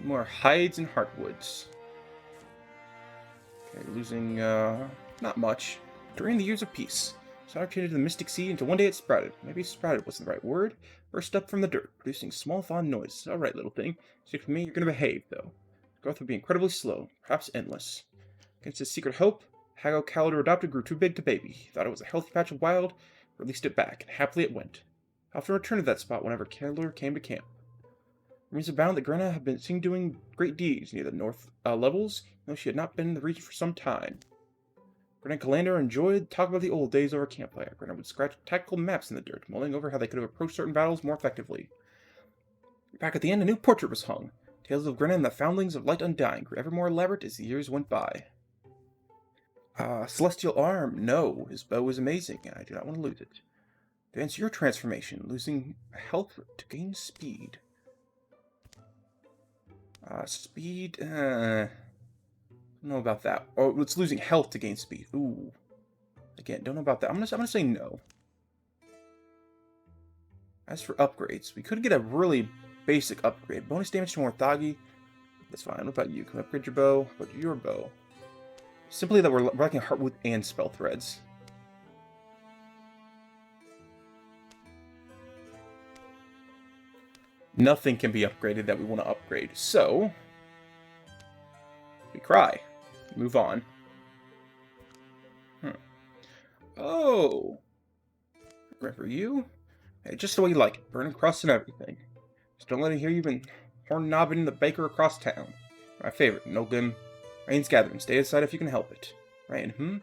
More hides and heartwoods. Okay, losing, not much. During the years of peace, Sonic traded the Mystic Sea until one day it sprouted. Maybe sprouted wasn't the right word. Burst up from the dirt, producing small fond noises. Alright, little thing. Stick with me, you're gonna behave, though. Growth would be incredibly slow, perhaps endless. Against his secret hope, Hago Calidor adopted grew too big to baby. He thought it was a healthy patch of wild, released it back, and happily it went. I often returned to that spot whenever Calidor came to camp. Rumors abound that Grenna had been seen doing great deeds near the north levels, though she had not been in the region for some time. Grenna and Calandor enjoyed talking about the old days over campfire. Grenna would scratch tactical maps in the dirt, mulling over how they could have approached certain battles more effectively. Back at the end, a new portrait was hung. Tales of Grenna and the foundlings of Light Undying grew ever more elaborate as the years went by. Celestial Arm. No, his bow is amazing, and I do not want to lose it. Advance your transformation, losing health to gain speed. Speed, don't know about that. Oh, it's losing health to gain speed. Ooh. Again, don't know about that. I'm gonna say no. As for upgrades, we could get a really basic upgrade. Bonus damage to Morthagi. That's fine. What about you? Can we upgrade your bow? What about your bow? Simply that we're lacking Heartwood and Spell Threads. Nothing can be upgraded that we want to upgrade. So, we cry. Move on. Oh! Remember you? Hey, just the way you like it. Burning crust and everything. Just don't let it hear you've been horn-knobbing the baker across town. My favorite, Noglim. Rain's gathering. Stay aside if you can help it. Rain,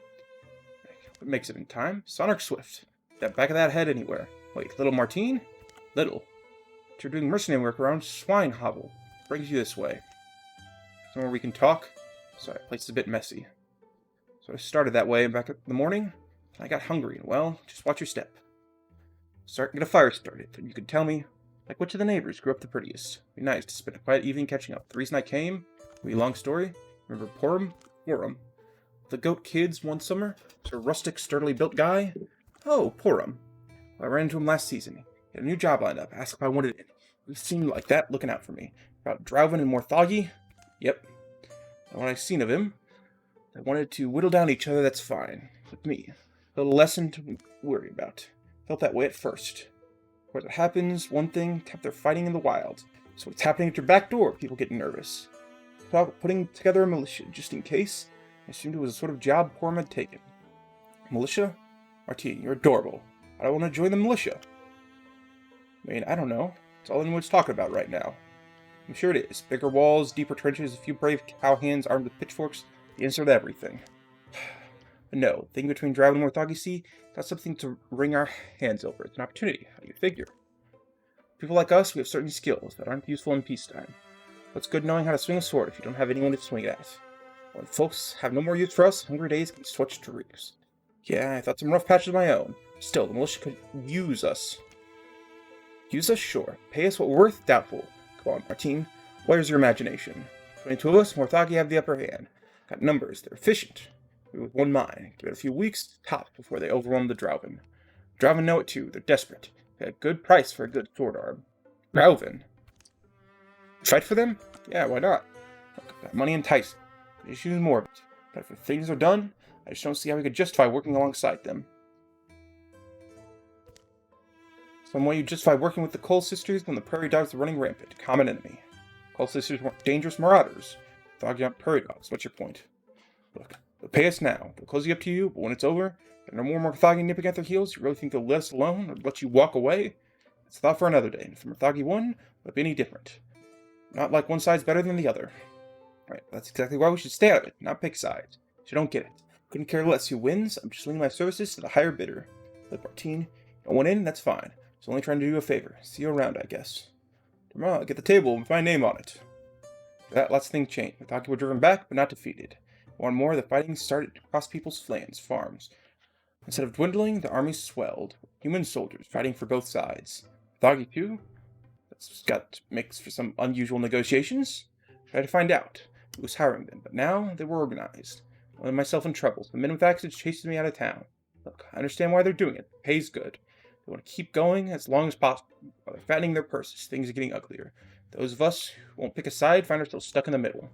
What makes it in time? Sonic Swift. That back of that head anywhere. Wait, Little Martine? Little. You're doing mercenary work around Swine Hovel. Brings you this way. Somewhere we can talk. Sorry, place is a bit messy. So I started that way back in the morning. I got hungry, and well, just watch your step. Get a fire started, and you could tell me, like, which of the neighbors grew up the prettiest. It'd be nice to spend a quiet evening catching up. The reason I came, a long story. Remember Porum? The goat kids one summer? So a rustic, sturdily built guy? Oh, Porum. Well, I ran into him last season. He had a new job lined up. Asked if I wanted it. He seemed like that, looking out for me. About Drowvin and Morthagi? Yep. And when I seen of him, I wanted to whittle down each other, that's fine. With me. A little lesson to worry about. Felt that way at first. Where it happens, one thing, tap they're fighting in the wild. So what's happening at your back door, people getting nervous. About putting together a militia, just in case. I assumed it was a sort of job Porum had taken. Militia? Martine, you're adorable. I don't want to join the militia. I mean, I don't know. It's all anyone's talking about right now. I'm sure it is. Bigger walls, deeper trenches, a few brave cowhands armed with pitchforks, the answer to everything. But no, thinking between Drowvin and Morthagi Sea, that's something to wring our hands over. It's an opportunity. How do you figure? People like us, we have certain skills that aren't useful in peacetime. What's good knowing how to swing a sword if you don't have anyone to swing it at? When folks have no more use for us, hungry days can switch to reeks. Yeah, I thought some rough patches of my own. Still, the militia could use us. Use us, sure. Pay us what we're worth, doubtful. Come on, Martine. Where's your imagination? 22 of us, Morthagi have the upper hand. Got numbers, they're efficient. We with one mind. Give it a few weeks, top, before they overwhelm the Drowvin. Drowvin know it too, they're desperate. They had a good price for a good sword arm. Drowvin. Fight for them? Yeah, why not? Look, got money enticing. Could just use more of it. But if things are done, I just don't see how we could justify working alongside them. Some way you justify working with the Cole sisters when the prairie dogs are running rampant. Common enemy. Cole sisters weren't dangerous marauders. Dog aren't prairie dogs. What's your point? Look, they'll pay us now. They'll cozy up to you, but when it's over, and no more Morthagi nipping at their heels, you really think they'll let us alone or let you walk away? It's a thought for another day. And if the Morthagi won, would it be any different? Not like one side's better than the other. Right, that's exactly why we should stay out of it, not pick sides. So you don't get it. Couldn't care less who wins. I'm just leaving my services to the higher bidder. Look, Martine, you don't want in, that's fine. Just only trying to do you a favor. See you around, I guess. Tomorrow I'll get the table with my name on it. For that, lots of things changed. Morthagi were driven back, but not defeated. One more, the fighting started across people's lands, farms. Instead of dwindling, the armies swelled. Human soldiers fighting for both sides. Morthagi too? That's got to make for some unusual negotiations. Tried to find out who was hiring them, but now they were organized. I landed myself in troubles. The men with axes chased me out of town. Look, I understand why they're doing it. The pay's good. They want to keep going as long as possible. While they're fattening their purses, things are getting uglier. Those of us who won't pick a side find ourselves stuck in the middle.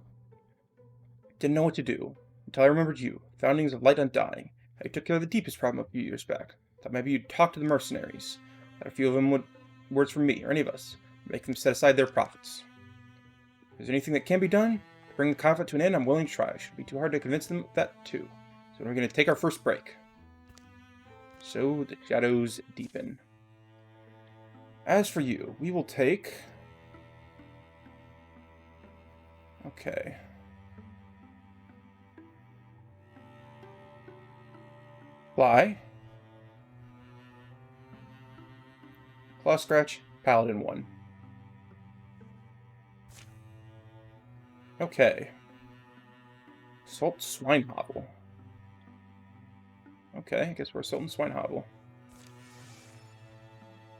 Didn't know what to do, until I remembered you, foundings of Light Undying. How you took care of the deepest problem a few years back. Thought maybe you'd talk to the mercenaries. That a few of them would words from me, or any of us, make them set aside their profits. If there's anything that can be done to bring the conflict to an end, I'm willing to try. It shouldn't be too hard to convince them of that, too. So we're going to take our first break. So the shadows deepen. As for you, we will take... Okay. Fly. Claw Scratch, Paladin 1. Okay. Assault Swinehobble. Okay, I guess we're assaulting Swinehobble.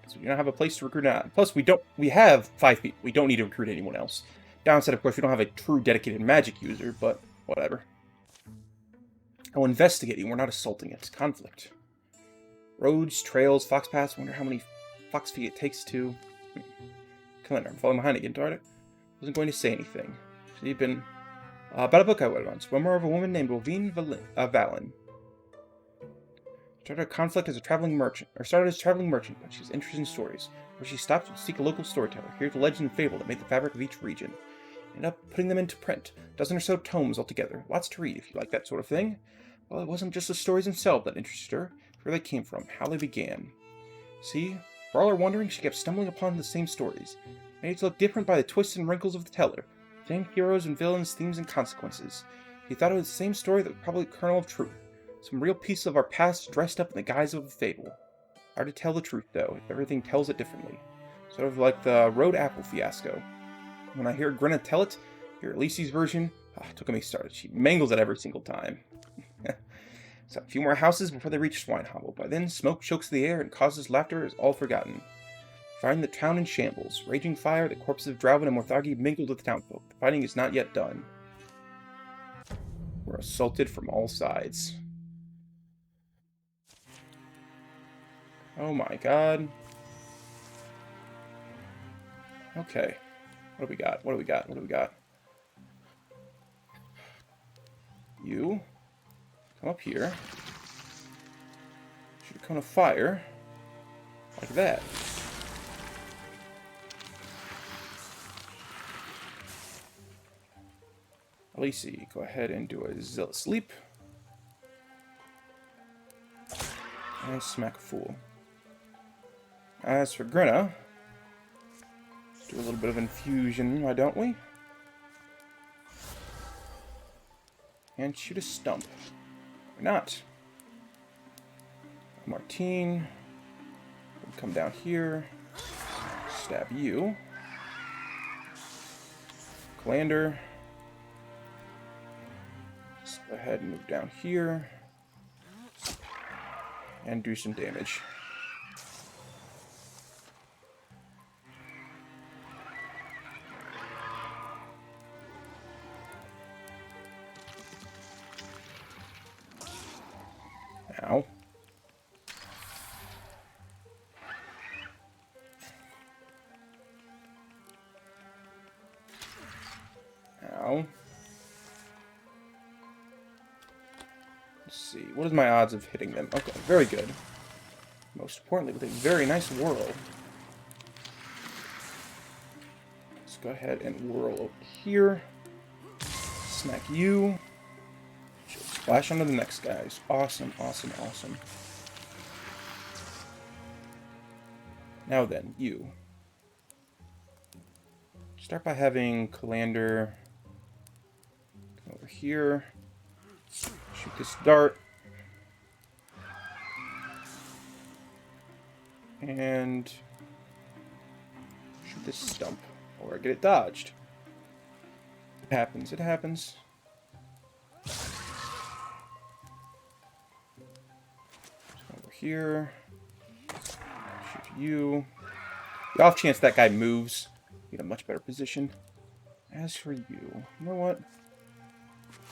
So we don't have a place to recruit out. Plus, we have 5 people. We don't need to recruit anyone else. Downside, of course, we don't have a true dedicated magic user, but whatever. Oh, investigating. We're not assaulting it. It's conflict. Roads, trails, fox paths. Wonder how many fox feet it takes to... Calendar, I'm falling behind again, darn it. Wasn't going to say anything. So you've been... about a book I read once. Memoir of a woman named Rovine Valen. Started a conflict as a traveling merchant, but she was interested in stories, where she stopped to seek a local storyteller, hear the legend and fable that made the fabric of each region. Ended up putting them into print, a dozen or so tomes altogether. Lots to read if you like that sort of thing. Well, it wasn't just the stories themselves that interested her, where they came from, how they began. See, for all her wondering, she kept stumbling upon the same stories, made to look different by the twists and wrinkles of the teller, same heroes and villains, themes and consequences. She thought it was the same story that was probably the kernel of truth. Some real piece of our past dressed up in the guise of a fable. Hard to tell the truth, though, if everything tells it differently. Sort of like the road apple fiasco. When I hear Grinna tell it, hear Elise's version, don't get me started. She mangles it every single time. So a few more houses before they reach Swinehobble. By then, smoke chokes the air and causes laughter is all forgotten. Find the town in shambles. Raging fire, the corpses of Drowvin and Morthagi mingled with the townfolk. The fighting is not yet done. We're assaulted from all sides. Oh my god. Okay. What do we got? What do we got? What do we got? You. Come up here. Shoot a cone of fire. Like that. Elise, go ahead and do a Zealous Leap. And smack a fool. As for Grinna, do a little bit of infusion, why don't we? And shoot a stump. Why not? Martine. Come down here. Stab you. Calander. Let's go ahead and move down here. And do some damage. Ow. Ow. Let's see. What is my odds of hitting them? Okay, very good. Most importantly, with a very nice whirl. Let's go ahead and whirl over here. Smack you. Splash onto the next guys. Awesome, awesome, awesome. Now then, you. Start by having Calander come over here. Shoot this dart. And shoot this stump. Or get it dodged. It happens, it happens. Here. Shoot you. The off chance that guy moves, get a much better position. As for you, you know what?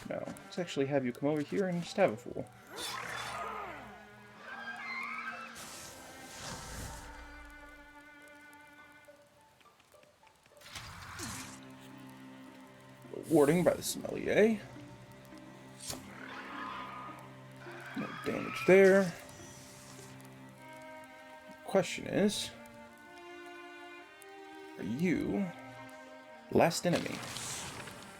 No, let's actually have you come over here and just have a fool. warding by the sommelier. No damage there. Question is, are you last enemy?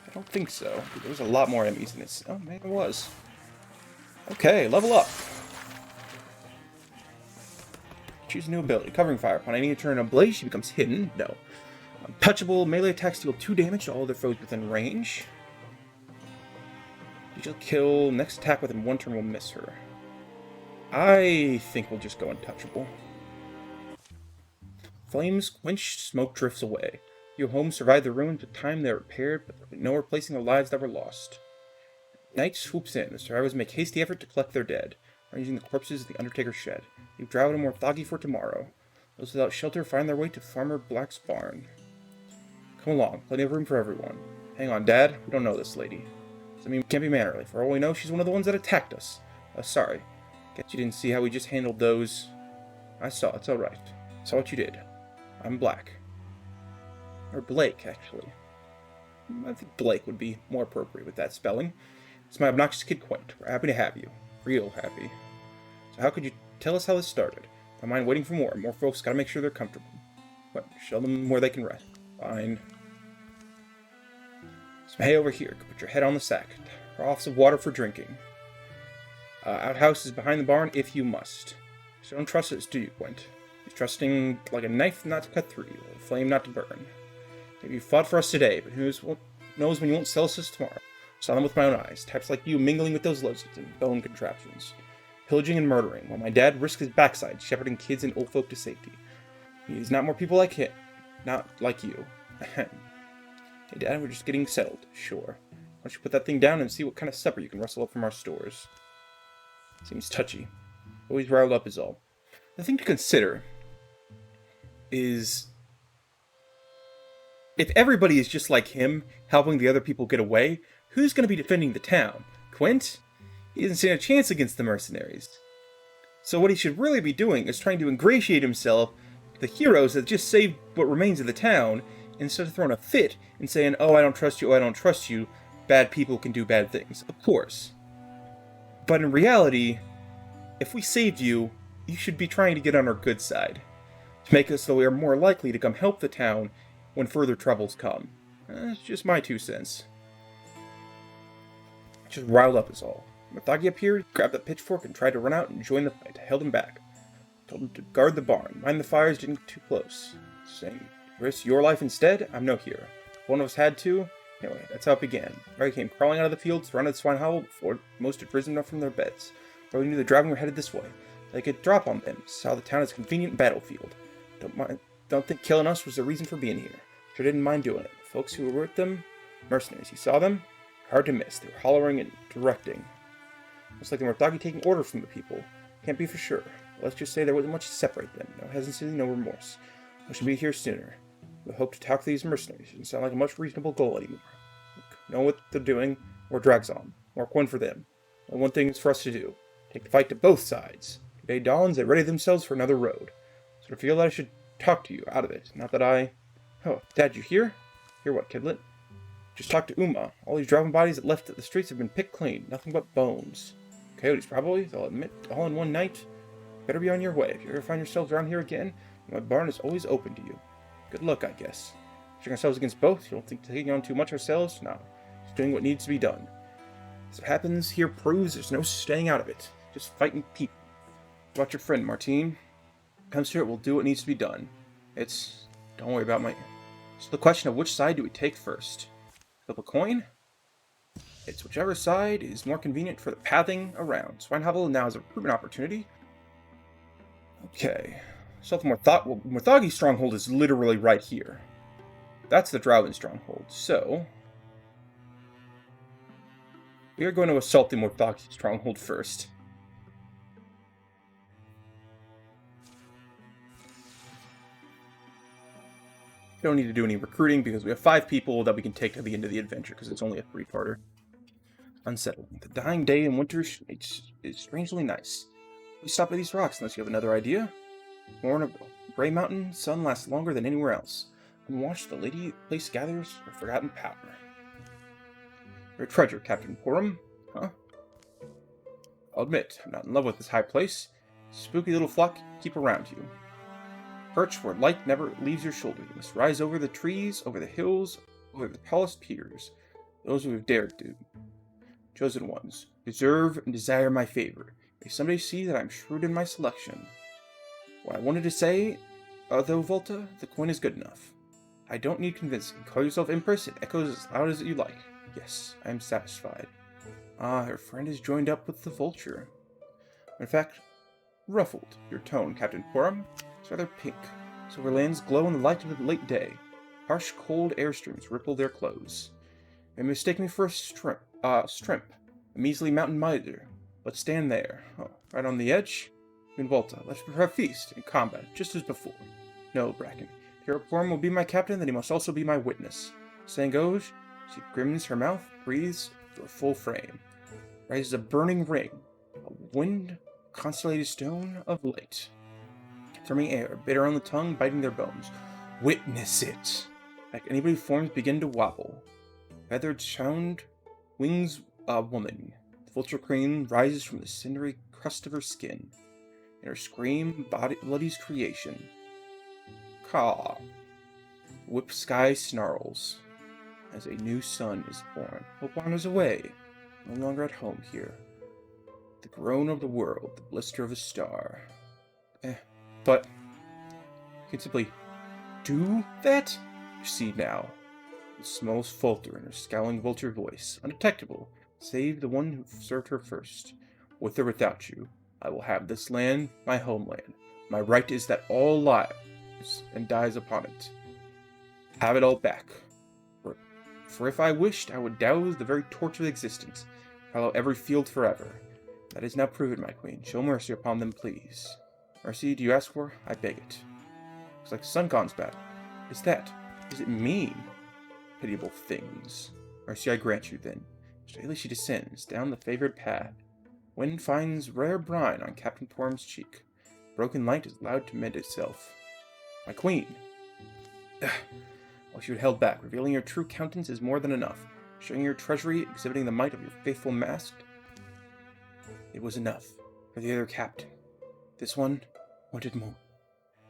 I don't think so. There was a lot more enemies in this. Oh, maybe it was. Okay, level up. Choose a new ability. Covering fire. Upon any turn a blaze, she becomes hidden. No. Untouchable. Melee attacks deal 2 damage to all other foes within range. She'll kill. Next attack within 1 turn will miss her. I think we'll just go untouchable. Flames quench, smoke drifts away. Your homes survive the ruins with time they are repaired, but there will be no replacing the lives that were lost. Night swoops in. The survivors make hasty effort to collect their dead, arranging the corpses of the Undertaker's shed. Leave Drow and Morthagi for tomorrow. Those without shelter find their way to Farmer Black's barn. Come along, plenty of room for everyone. Hang on, Dad. We don't know this lady. Does that mean we can't be mannerly? For all we know, she's one of the ones that attacked us. Sorry. Guess you didn't see how we just handled those. I saw. It's alright. Saw what you did. I'm Black. Or Blake, actually. I think Blake would be more appropriate with that spelling. It's my obnoxious kid Quint. We're happy to have you. Real happy. So how could you tell us how this started? Don't mind waiting for more. More folks gotta make sure they're comfortable. What? Show them where they can rest. Fine. Some hay over here. Put your head on the sack. Troughs of water for drinking. Outhouse is behind the barn if you must. So don't trust us, do you, Quint? You're trusting like a knife not to cut through you, or a flame not to burn. Maybe you fought for us today, but who knows when you won't sell us this tomorrow. Saw them with my own eyes. Types like you mingling with those lizards and bone contraptions. Pillaging and murdering, while my dad risked his backside shepherding kids and old folk to safety. He's not more people like him. Not like you. Ahem. Hey, Dad, we're just getting settled. Sure. Why don't you put that thing down and see what kind of supper you can rustle up from our stores? Seems touchy. Always riled up is all. The thing to consider is, if everybody is just like him, helping the other people get away, who's going to be defending the town? Quint? He doesn't stand a chance against the mercenaries. So what he should really be doing is trying to ingratiate himself with the heroes that just saved what remains of the town, instead of throwing a fit and saying, oh, I don't trust you, oh, I don't trust you, bad people can do bad things. Of course. But in reality, if we saved you, you should be trying to get on our good side, to make us so we are more likely to come help the town when further troubles come. That's just my 2 cents. Just riled up is all. Morthagi appeared, grabbed the pitchfork, and tried to run out and join the fight. I held him back. Told him to guard the barn, mind the fires, didn't get too close. Saying, risk your life instead? I'm no hero. If one of us had to. Anyway, that's how it began. Mary came crawling out of the field, surrounded the swine hovel before most had risen up from their beds. But we knew the Dragon were headed this way. They could drop on them, saw the town as a convenient battlefield. Don't think killing us was the reason for being here. Sure didn't mind doing it. Folks who were with them, mercenaries. You saw them? Hard to miss. They were hollering and directing. Looks like they were Morthagi taking orders from the people. Can't be for sure. Let's just say there wasn't much to separate them. No hesitancy, no remorse. I should be here sooner. We hope to talk to these mercenaries. It doesn't sound like a much reasonable goal anymore. Look, know what they're doing, or drags on. Mark one for them. Only one thing is for us to do. Take the fight to both sides. Day dawns, they ready themselves for another road. So I feel that I should talk to you out of it. Not that I... Oh, Dad, you hear? Hear what, kidlet? Just talk to Uma. All these driving bodies that left at the streets have been picked clean. Nothing but bones. Coyotes, probably. They'll admit all in one night. Better be on your way. If you ever find yourselves around here again, my barn is always open to you. Good luck, I guess. Pushing ourselves against both? You don't think taking on too much ourselves? No. Just doing what needs to be done. As it happens, here proves there's no staying out of it. Just fighting people. What about your friend, Martine? Comes to it, we'll do what needs to be done. Don't worry about my... It's the question of which side do we take first. Flip a coin? It's whichever side is more convenient for the pathing around. Swinehovel now has a recruitment opportunity. Okay. Morthagi's stronghold is literally right here. That's the Drowlin stronghold. So, we are going to assault the Morthagi stronghold first. We don't need to do any recruiting because we have 5 people that we can take to the end of the adventure because it's only a 3-parter. Unsettling. The dying day in winter is strangely nice. We stop at these rocks unless you have another idea. Born of Grey Mountain, sun lasts longer than anywhere else. Unwatched, the lady place gathers her forgotten power. Your treasure, Captain Porum. Huh? I'll admit, I'm not in love with this high place. Spooky little flock keep around you. Perch where light never leaves your shoulder. You must rise over the trees, over the hills, over the tallest piers. Those who have dared to. Chosen ones, deserve and desire my favor. May someday see that I'm shrewd in my selection. What I wanted to say, though, Volta, the coin is good enough. I don't need convincing. Call yourself Empress, it echoes as loud as you like. Yes, I am satisfied. Ah, her friend has joined up with the vulture. In fact, ruffled your tone, Captain Porum. It's rather pink. Silver lands glow in the light of the late day. Harsh, cold air streams ripple their clothes. They mistake me for a shrimp, a measly mountain miser. Let's stand there. Oh, right on the edge? In Volta, let's prepare a feast and combat, just as before. No, Bracken. Hero Porum will be my captain, then he must also be my witness. Saying goes, she grins her mouth, breathes through a full frame. Rises a burning ring, a wind constellated stone of light. Therming air, bitter on the tongue, biting their bones. Witness it! Like anybody's forms begin to wobble. Feathered sound, wings woman. The vulture queen rises from the cindery crust of her skin. In her scream, bloodies creation. Caw. Whip sky snarls. As a new sun is born. Hope wanders away. No longer at home here. The groan of the world, the blister of a star. But you can simply do that? You see now. The smallest falter in her scowling vulture voice, undetectable, save the one who served her first. With or without you, I will have this land, my homeland. My right is that all lives and dies upon it. Have it all back. For if I wished, I would douse the very torch of existence, follow every field forever. That is now proven, my queen. Show mercy upon them, please. Mercy, do you ask for? I beg it. Looks like Suncon's battle. Is that? What does it mean? Pitiable things. Mercy, I grant you, then. Straightly she descends, down the favored path. Wind finds rare brine on Captain Porum's cheek. Broken light is loud to mend itself. My queen! While she had held back, revealing your true countenance is more than enough. Showing your treasury, exhibiting the might of your faithful masked. It was enough. For the other captain. This one wanted more.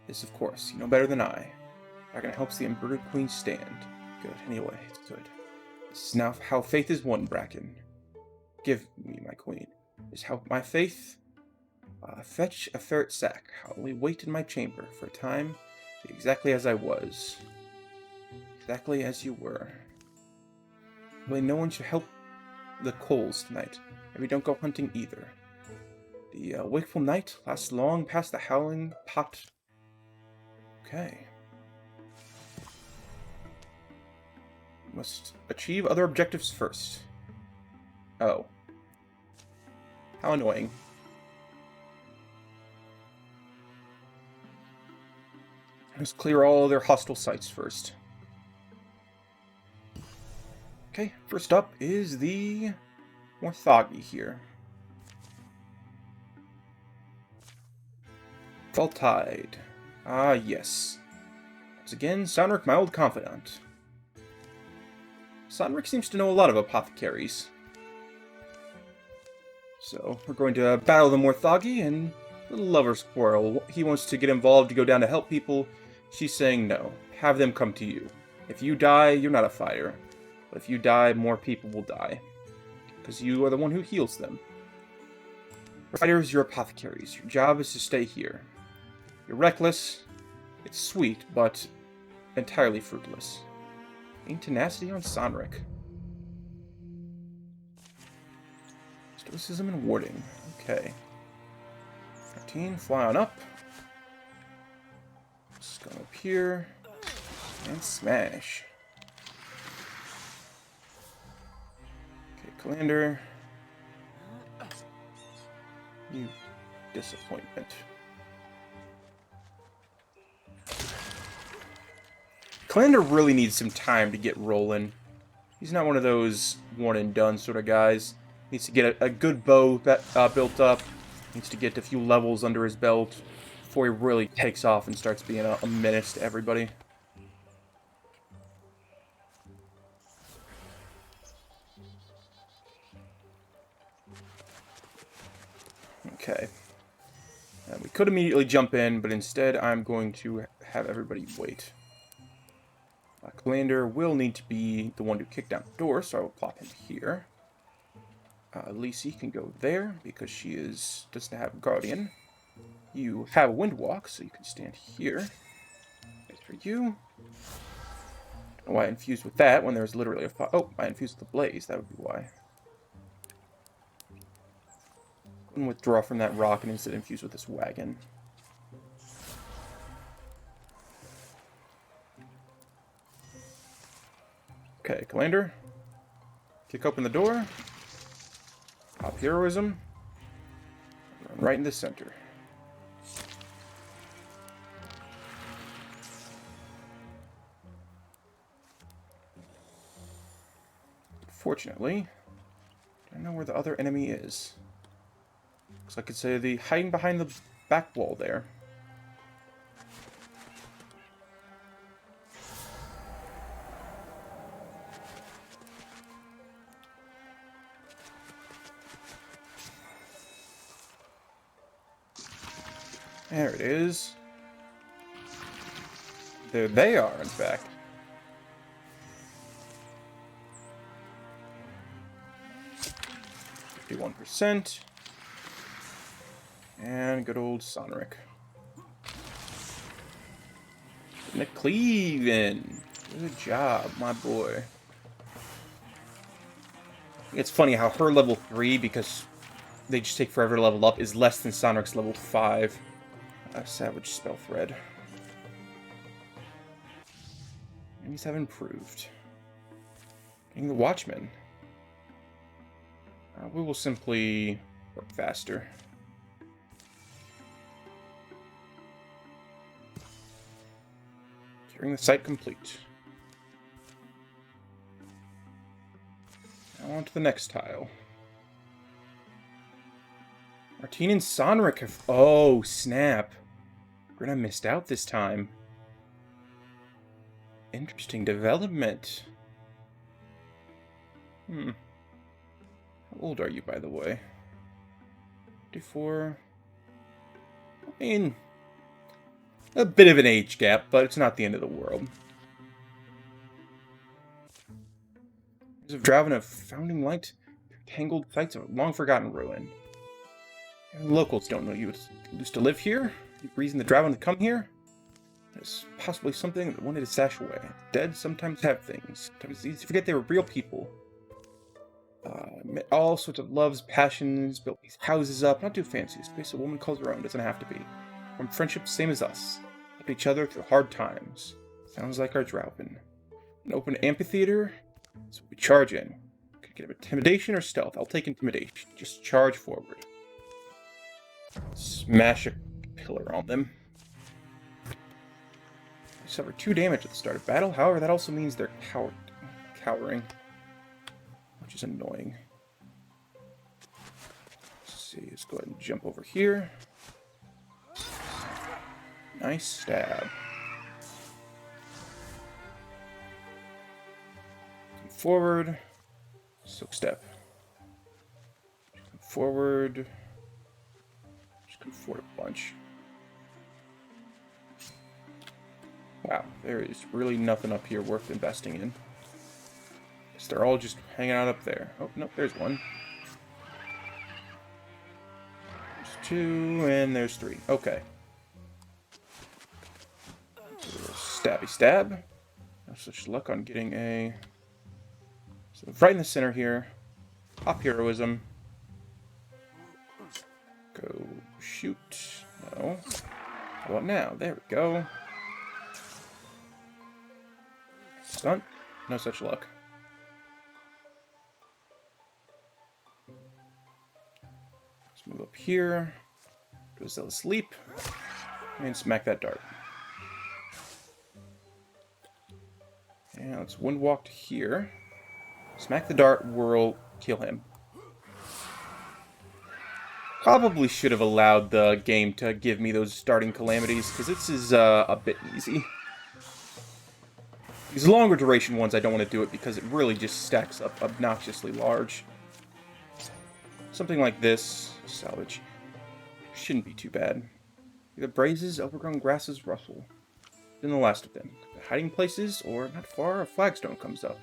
This, of course, you know better than I. Dragon helps the embroidered queen stand. Good, anyway, it's good. This is now how faith is won, Bracken. Give me, my queen. This is how my faith... fetch a ferret sack. I'll only wait in my chamber for a time, be exactly as I was. Exactly as you were. Really, no one should help the coals tonight. Maybe don't go hunting either. The wakeful night lasts long past the howling pot. Okay. Must achieve other objectives first. Oh. How annoying. Let's clear all their hostile sites first. Okay, first up is the Morthagi here. Faltide. Ah, yes. Once again, Sonric, my old confidant. Sonric seems to know a lot of apothecaries. So, we're going to battle the Morthagi, and little lover's quarrel. He wants to get involved to go down to help people. She's saying no. Have them come to you. If you die, you're not a fighter. But if you die, more people will die. Because you are the one who heals them. Fighters, you're apothecaries. Your job is to stay here. You're reckless. It's sweet, but entirely fruitless. Gain tenacity on Sonric. Stoicism and warding. Okay. 13, fly on up. Just go up here. And smash. Okay, Calander. You disappointment. Calander really needs some time to get rolling. He's not one of those one and done sort of guys. Needs to get a good bow built up. Needs to get a few levels under his belt before he really takes off and starts being a menace to everybody. Okay. We could immediately jump in, but instead I'm going to have everybody wait. Commander will need to be the one to kick down the door, so I will plop him here. Lisi can go there, because she doesn't have a guardian. You have a wind walk, so you can stand here. As for you... I don't know why I infused with that when there's literally a fire. Oh, I infused with the blaze, that would be why. And withdraw from that rock and instead infuse with this wagon. Okay, Commander. Kick open the door. Pop heroism. Run right in the center. Fortunately, I don't know where the other enemy is. Looks like it's the hiding behind the back wall there. There it is. There they are, in fact. %. And good old Sonric. McCleaven. Good job, my boy. It's funny how her level 3, because they just take forever to level up, is less than Sonric's level 5. Savage Spell Thread. Enemies have improved. Getting the Watchman. We will simply work faster. Curing the site complete. Now on to the next tile. Martine and Sonric have... Oh, snap. I missed out this time. Interesting development. How old are you, by the way? 54. I mean, a bit of an age gap, but it's not the end of the world. As of Draven of Founding Light, tangled sites of a long-forgotten ruin. And locals don't know you used to live here. The reason the Draven to come here is possibly something that wanted to stash away. Dead sometimes have things. Sometimes it's easy to forget they were real people. Met all sorts of loves, passions, built these houses up. Not too fancy. A space a woman calls her own. Doesn't have to be. From friendships same as us. Helped each other through hard times. Sounds like our Draven. An open amphitheater. So we charge in. Could get intimidation or stealth. I'll take intimidation. Just charge forward. Smash a pillar on them. They suffer 2 damage at the start of battle. However, that also means they're cowering. Which is annoying. Let's see. Let's go ahead and jump over here. Nice stab. Come forward. Silk step. Come forward. Just come forward a bunch. Wow, there is really nothing up here worth investing in. Guess they're all just hanging out up there. Oh, no, there's one. There's 2, and there's 3. Okay. Stabby stab. No such luck on getting a... So right in the center here. Pop heroism. Go shoot. No. How about now? There we go. Stunt. No such luck. Let's move up here. Do a zealous leap. And smack that dart. And let's wind walk to here. Smack the dart, whirl, kill him. Probably should have allowed the game to give me those starting calamities, because this is a bit easy. These longer duration ones, I don't want to do it because it really just stacks up obnoxiously large. Something like this, salvage. shouldn't be too bad. The brazes, overgrown grasses rustle. Then the last of them. The hiding places, or not far, a flagstone comes up.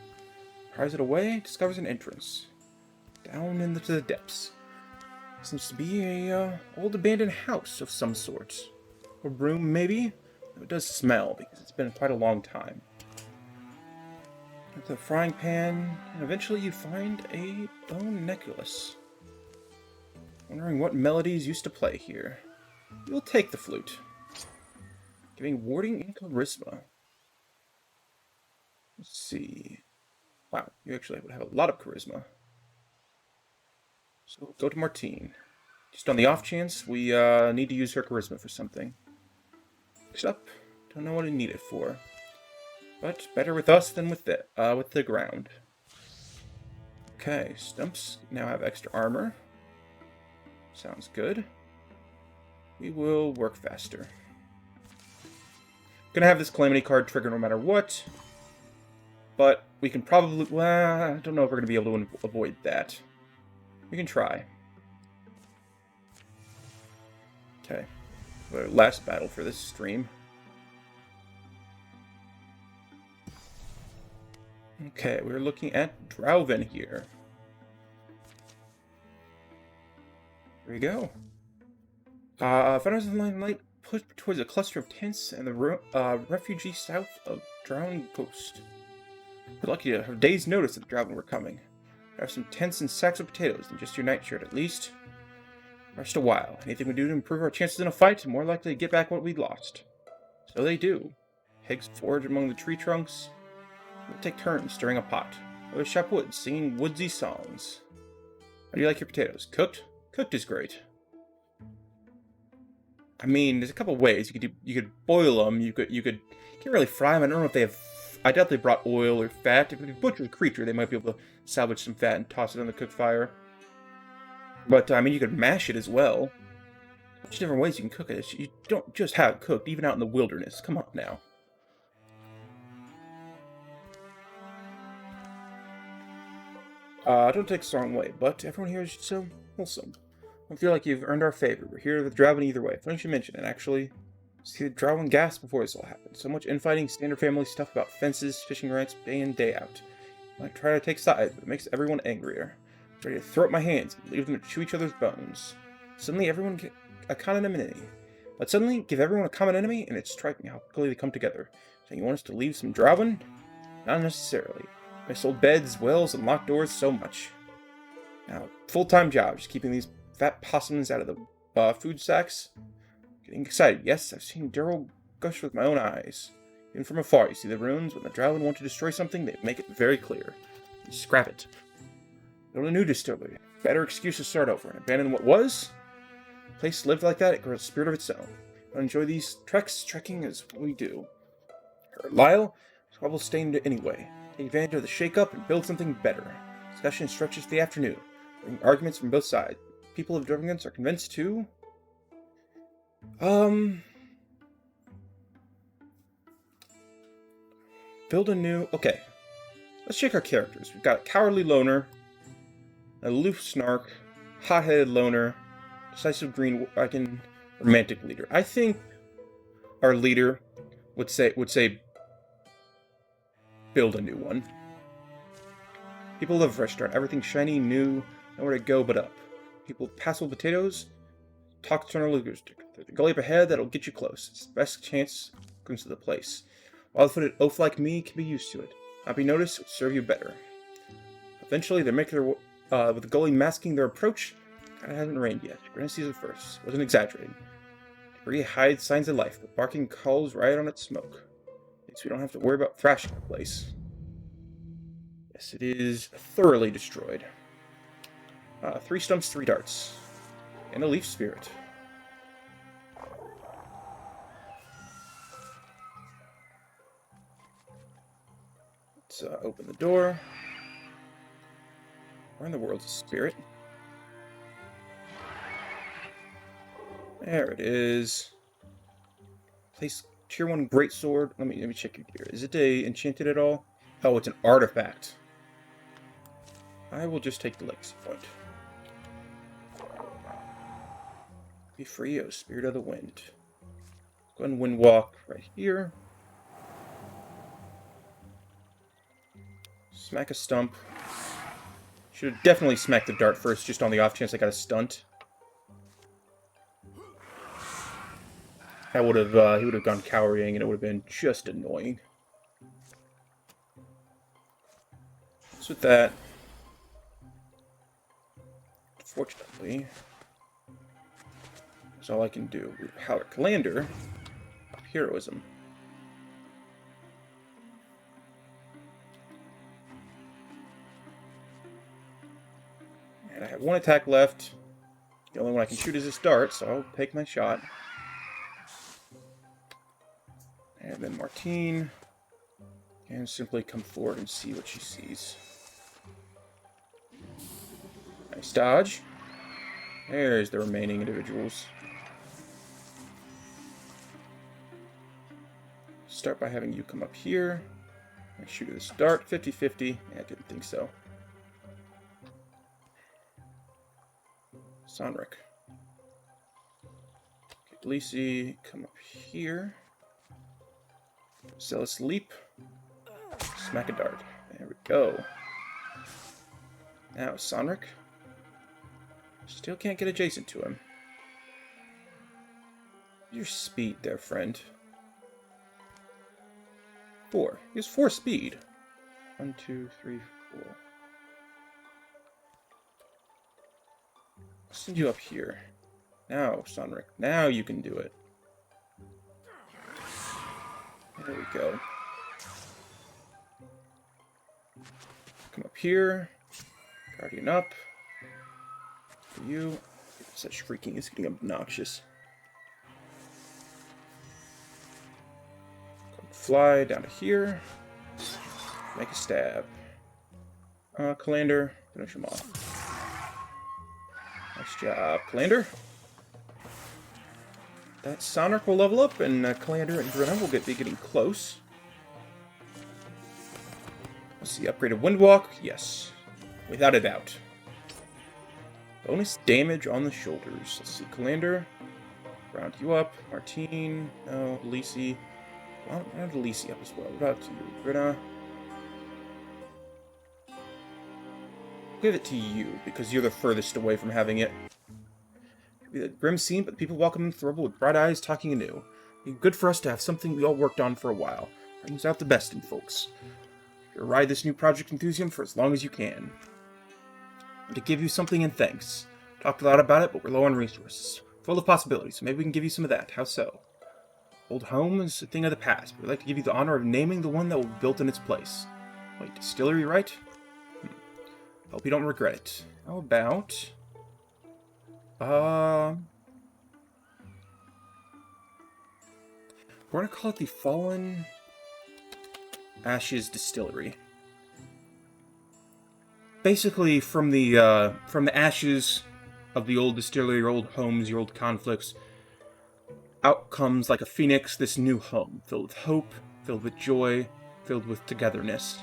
Pries it away, discovers an entrance. Down into the depths. Seems to be a old abandoned house of some sort. A room, maybe? It does smell, because it's been quite a long time. With the frying pan, and eventually you find a bone necklace. Wondering what melodies used to play here. You'll take the flute. Giving warding and charisma. Let's see. Wow, you actually would have a lot of charisma. So go to Martine. Just on the off chance, we need to use her charisma for something. Except, don't know what I need it for. But better with us than with the ground. Okay, Stumps now have extra armor. Sounds good. We will work faster. Gonna have this Calamity card trigger no matter what. But we can probably... well, I don't know if we're gonna be able to avoid that. We can try. Okay. Our last battle for this stream. Okay, we're looking at Drowven here. Here we go. Fighters in line light push towards a cluster of tents and the refugee south of Drowned Ghost. We're lucky to have a day's notice that the Drowven were coming. Have some tents and sacks of potatoes and just your nightshirt at least. Rest a while. Anything we do to improve our chances in a fight, more likely to get back what we lost. So they do. Pigs forage among the tree trunks. We'll take turns stirring a pot. Others chop wood, singing woodsy songs. How do you like your potatoes? Cooked? Cooked is great. I mean, there's a couple ways. You could boil them. You can't really fry them. I don't know if they have. I doubt they brought oil or fat. If you butcher a creature, they might be able to salvage some fat and toss it on the cook fire. But I mean, you could mash it as well. There's different ways you can cook it. You don't just have it cooked, even out in the wilderness. Come on now. Don't take this the wrong way, but everyone here is so wholesome. I feel like you've earned our favor. We're here with Drowven either way. Funny you should mention it, actually. See the Drowven gasp before this all happened. So much infighting, standard family stuff about fences, fishing rights, day in, day out. I might try to take sides, but it makes everyone angrier. I'm ready to throw up my hands and leave them to chew each other's bones. Suddenly, everyone get a common enemy. But suddenly, give everyone a common enemy, and it's striking how quickly they come together. So you want us to leave some Drowven? Not necessarily. I sold beds, wells, and locked doors so much. Now, full-time job, just keeping these fat possums out of the food sacks. Getting excited. Yes, I've seen Daryl gush with my own eyes. Even from afar, you see the ruins. When the Drowven want to destroy something, they make it very clear. You scrap it. Build a new distillery. Better excuse to start over and abandon what was. A place lived like that, it grows a spirit of its own. I enjoy these treks. Trekking is what we do. Lyle, trouble stained anyway. Take advantage of the shake-up and build something better. Discussion stretches to the afternoon. Bring arguments from both sides. People of Drowven are convinced to... build a new... okay. Let's check our characters. We've got a cowardly loner, a aloof snark, hot-headed loner, decisive green... romantic leader. I think our leader would say build a new one. People love a fresh start. Everything shiny, new, nowhere to go but up. People with passable potatoes, talk to turn lookers. There's a gully up ahead that'll get you close. It's the best chance comes to the place. Wild-footed oaf like me can be used to it. Not be noticed, it would serve you better. Eventually, they make their with the gully masking their approach. Kinda hasn't rained yet. You're gonna see it first. Wasn't exaggerating. Debris hides signs of life, but barking calls right on its smoke. So we don't have to worry about thrashing the place. Yes, it is thoroughly destroyed. 3 stumps, 3 darts. And a leaf spirit. Let's open the door. Where in the world's a spirit? There it is. Place tier 1 greatsword. Let me check your gear. Is it enchanted at all? Oh, it's an artifact. I will just take the legacy point. Be free, O Spirit of the Wind. Go ahead and wind walk right here. Smack a stump. Should have definitely smacked the dart first, just on the off chance I got a stunt. That would have, he would have gone cowering, and it would have been just annoying. So with that, fortunately, that's all I can do. Howler Calander, heroism. And I have one attack left. The only one I can shoot is this dart, so I'll take my shot. And then Martine can simply come forward and see what she sees. Nice dodge. There's the remaining individuals. Start by having you come up here. And shoot this dart. 50-50. Yeah, I didn't think so. Sonric. Okay, Lisi, come up here. Zealous leap. Smack a dart. There we go. Now, Sonric. Still can't get adjacent to him. Your speed there, friend. 4. He has 4 speed. 1, 2, 3, 4. I'll send you up here. Now, Sonric. Now you can do it. There we go. Come up here. Guardian up. For you. Such shrieking is getting obnoxious. Fly down to here. Make a stab. Calander, finish him off. Nice job, Calander. That Sonric will level up, and Calander and Brenna will be getting close. Let's see, upgraded Windwalk. Yes, without a doubt. Bonus damage on the shoulders. Let's see, Calander. Round you up. Martine. No, Lisi. Well, round Lisi up as well. What about you, Brenna? Give it to you, because you're the furthest away from having it. It'll be a grim scene, but the people welcome him Throuble with bright eyes, talking anew. It'd be good for us to have something we all worked on for a while. Brings out the best in folks. You'll ride this new project enthusiasm for as long as you can. And to give you something in thanks. Talked a lot about it, but we're low on resources. Full of possibilities, so maybe we can give you some of that. How so? Old home is a thing of the past, but we'd like to give you the honor of naming the one that will be built in its place. Wait, distillery, right? Hope you don't regret it. How about... we're gonna call it the Fallen Ashes Distillery. Basically, from the ashes of the old distillery, your old homes, your old conflicts, out comes, like a phoenix, this new home, filled with hope, filled with joy, filled with togetherness.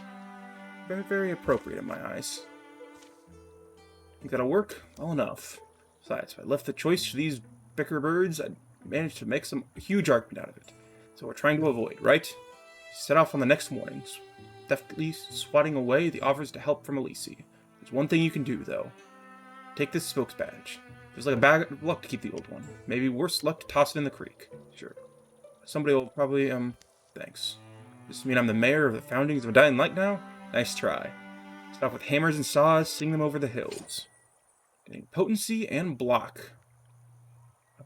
Very, very appropriate in my eyes. Think that'll work? Well enough. Besides, if I left the choice to these bicker birds, I'd manage to make some huge argument out of it. So we're trying to avoid, right? Set off on the next morning, deftly swatting away the offers to help from Elise. There's one thing you can do, though. Take this spokes badge. There's like a bag of luck to keep the old one. Maybe worse luck to toss it in the creek. Sure. Somebody will probably, thanks. Does this mean I'm the mayor of the foundings of a dying light now? Nice try. Start off with hammers and saws, sing them over the hills. Getting potency and block.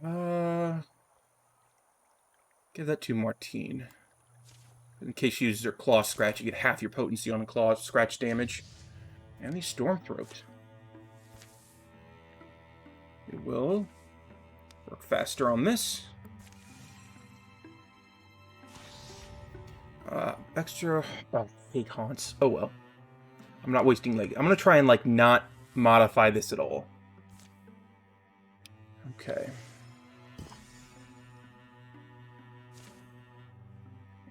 Give that to Martine. In case she uses her claw scratch, you get half your potency on the claw scratch damage. And the Stormthroat. It will work faster on this. Extra... Oh, hate haunts. Oh well. I'm not wasting leg. I'm gonna try and, like, not modify this at all. Okay.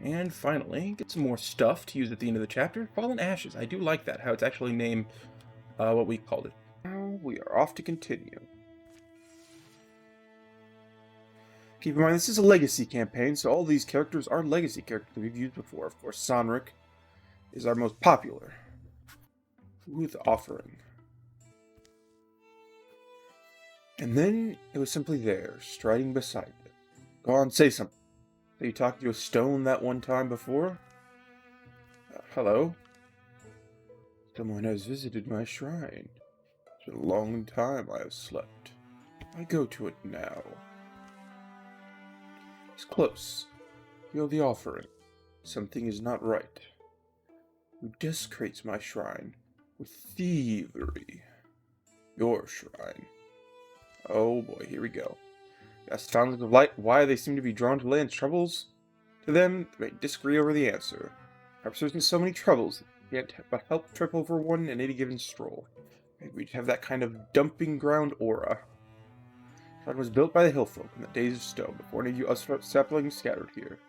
And finally, get some more stuff to use at the end of the chapter. Fallen Ashes. I do like that, how it's actually named what we called it. Now we are off to continue. Keep in mind, this is a legacy campaign, so all these characters are legacy characters we've used before. Of course, Sonric is our most popular. With offering. And then it was simply there, striding beside it. Go on, say something. Have you talked to a stone that one time before? Hello? Someone has visited my shrine. It's been a long time I have slept. I go to it now. It's close. Feel the offering. Something is not right. Who desecrates my shrine with thievery? Your shrine. Oh boy, here we go. As founders of light, why they seem to be drawn to Land's troubles? To them, they disagree over the answer. Perhaps there's been so many troubles, yet but help trip over one in any given stroll. Maybe we'd have that kind of dumping ground aura. It was built by the hillfolk in the days of stone, before any of you saplings scattered here.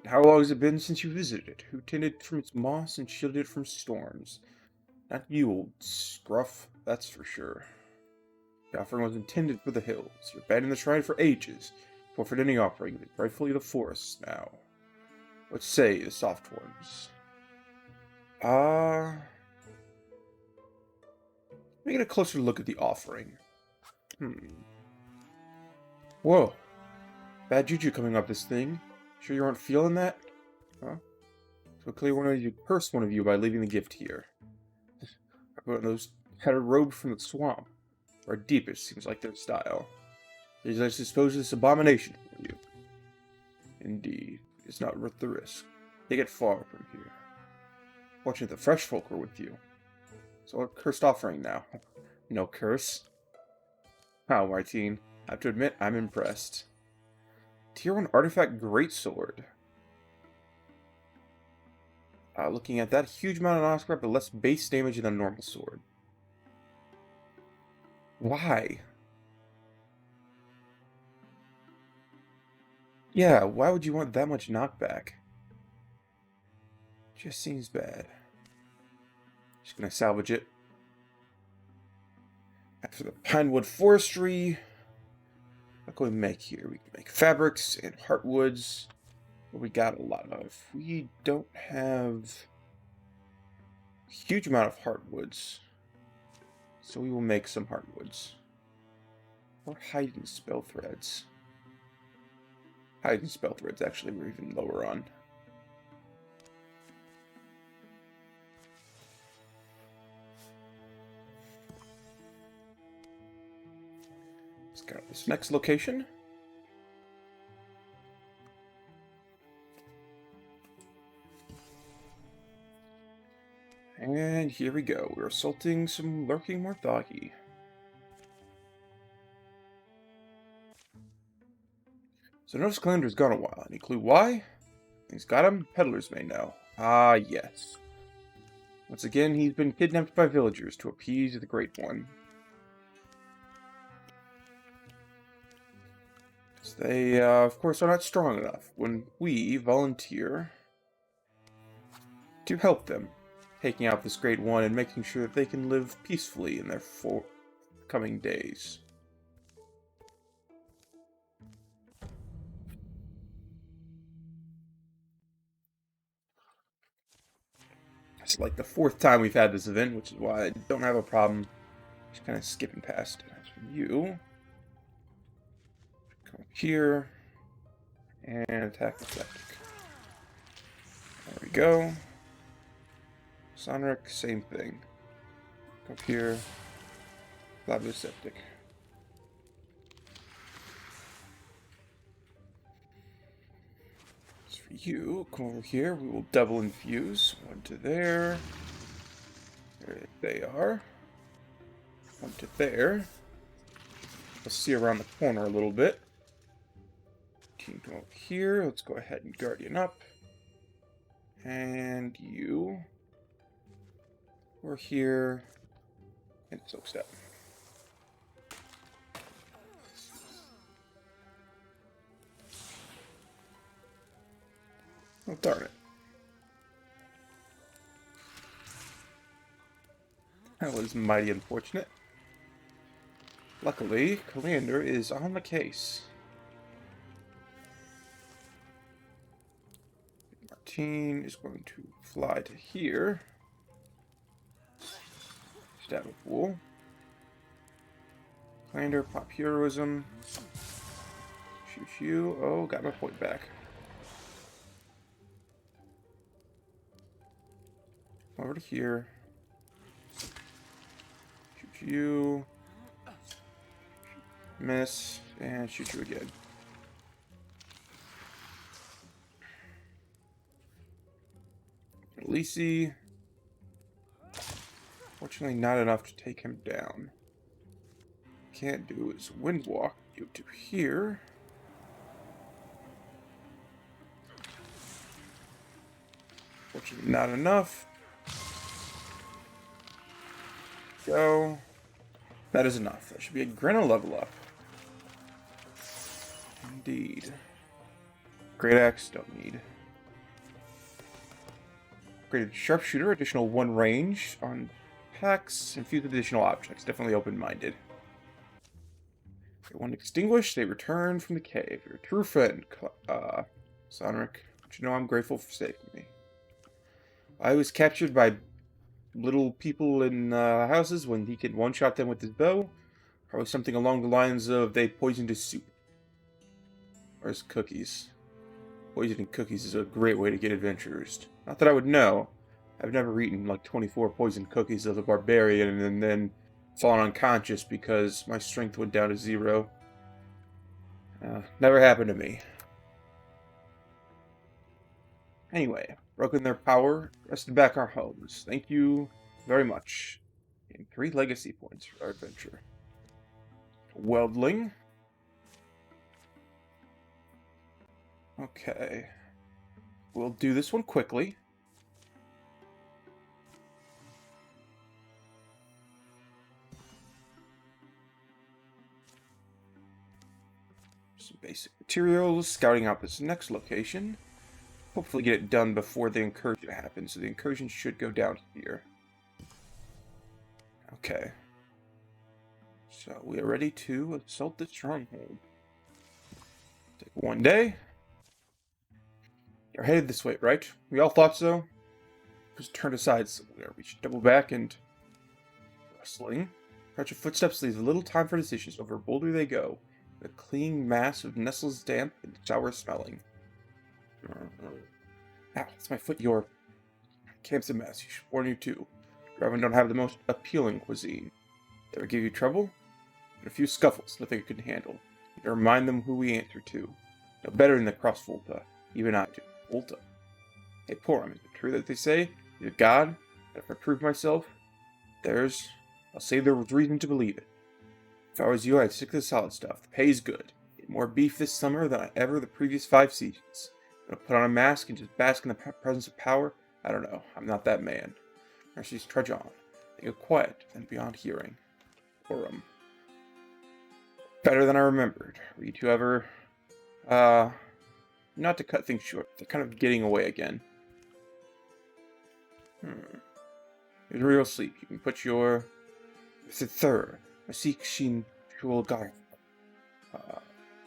And how long has it been since you visited it? Who tended from its moss and shielded it from storms? Not you, old scruff, that's for sure. The offering was intended for the hills. You abandoned the shrine for ages, forfeit any offering, rightfully the forests now. What say the soft ones? Let me get a closer look at the offering. Whoa. Bad juju coming up this thing. Sure you aren't feeling that? Huh? So clearly you cursed one of you by leaving the gift here. One of those had a robe from the swamp. Or deepest seems like their style. They just dispose of this abomination for you. Indeed, it's not worth the risk. They get far from here. Fortunate the fresh folk were with you. So a cursed offering now. No curse. Wow, Martine. I have to admit, I'm impressed. Tier 1 artifact greatsword. Looking at that, huge amount of non-scrap, but less base damage than a normal sword. Why? Yeah, why would you want that much knockback? Just seems bad. Just gonna salvage it. After the pinewood forestry, what can we make here? We can make fabrics and heartwoods. What we got a lot of. We don't have a huge amount of heartwoods. So we will make some heartwoods. Or hidden spell threads. Hidden spell threads actually we're even lower on. Let's go to this next location. And here we go. We're assaulting some lurking Morthagi. So notice Calendar's gone a while. Any clue why? He's got him. Peddlers may know. Ah, yes. Once again, he's been kidnapped by villagers to appease the Great One. They, of course, are not strong enough when we volunteer to help them, taking out this Great One and making sure that they can live peacefully in their coming days. It's like the 4th time we've had this event, which is why I don't have a problem just kind of skipping past it. As for you, come up here and attack the septic. There we go. Sonric, same thing. Go up here, grab the septic. As for you, come over here. We will double infuse. One to there. There they are. One to there. Let's see around the corner a little bit. Team come over here. Let's go ahead and Guardian up. And you. We're here. And Soak Step. Oh, darn it. That was mighty unfortunate. Luckily, Calandar is on the case. 14 is going to fly to here. Stab a pool. Clander, pop heroism. Shoot you. Oh, got my point back. Over to here. Shoot you. Miss. And shoot you again. Lisi. Fortunately, not enough to take him down. Can't do is wind walk you to here. Fortunately, not enough. Go. That is enough. That should be a Grena level up. Indeed. Great Axe, don't need. Upgraded Sharpshooter, additional 1 range on packs, infused with additional objects. Definitely open-minded. One extinguished, they return from the cave. Your true friend, Sonric. But you know I'm grateful for saving me. I was captured by little people in houses when he could one-shot them with his bow. Probably something along the lines of they poisoned his soup. Or his cookies. Poisoning cookies is a great way to get adventurers. Not that I would know. I've never eaten like 24 poisoned cookies of a barbarian and then fallen unconscious because my strength went down to 0. Never happened to me. Anyway, broken their power, rested back our homes. Thank you very much. And 3 legacy points for our adventure. Weldling. Okay. We'll do this one quickly. Some basic materials, scouting out this next location. Hopefully get it done before the incursion happens, so the incursion should go down here. Okay. So we are ready to assault the stronghold. Take 1 day. You're headed this way, right? We all thought so. Just turned aside somewhere. We should double back and... Rustling. Crouch your footsteps leaves little time for decisions. Over a boulder they go. The clinging mass of nettles damp and sour smelling. Ow, it's my foot. Your camp's a mess. You should warn you too. Raven don't have the most appealing cuisine. They ever give you trouble? And a few scuffles, nothing I couldn't handle. You can remind them who we answer to. No better than the crossfire. Even I do. Volta. Hey, Porum, is it true that they say you're God? That if I prove myself, I'll say there was reason to believe it. If I was you, I'd stick to the solid stuff. The pay's good. Eat more beef this summer than I ever the previous 5 seasons. I'm gonna put on a mask and just bask in the presence of power? I don't know. I'm not that man. Mercies trudge on. They go quiet and beyond hearing. Porum. Better than I remembered. Were you two ever... Not to cut things short, they're kind of getting away again. Here's real sleep. You can put your... Third. Shin Shulgar.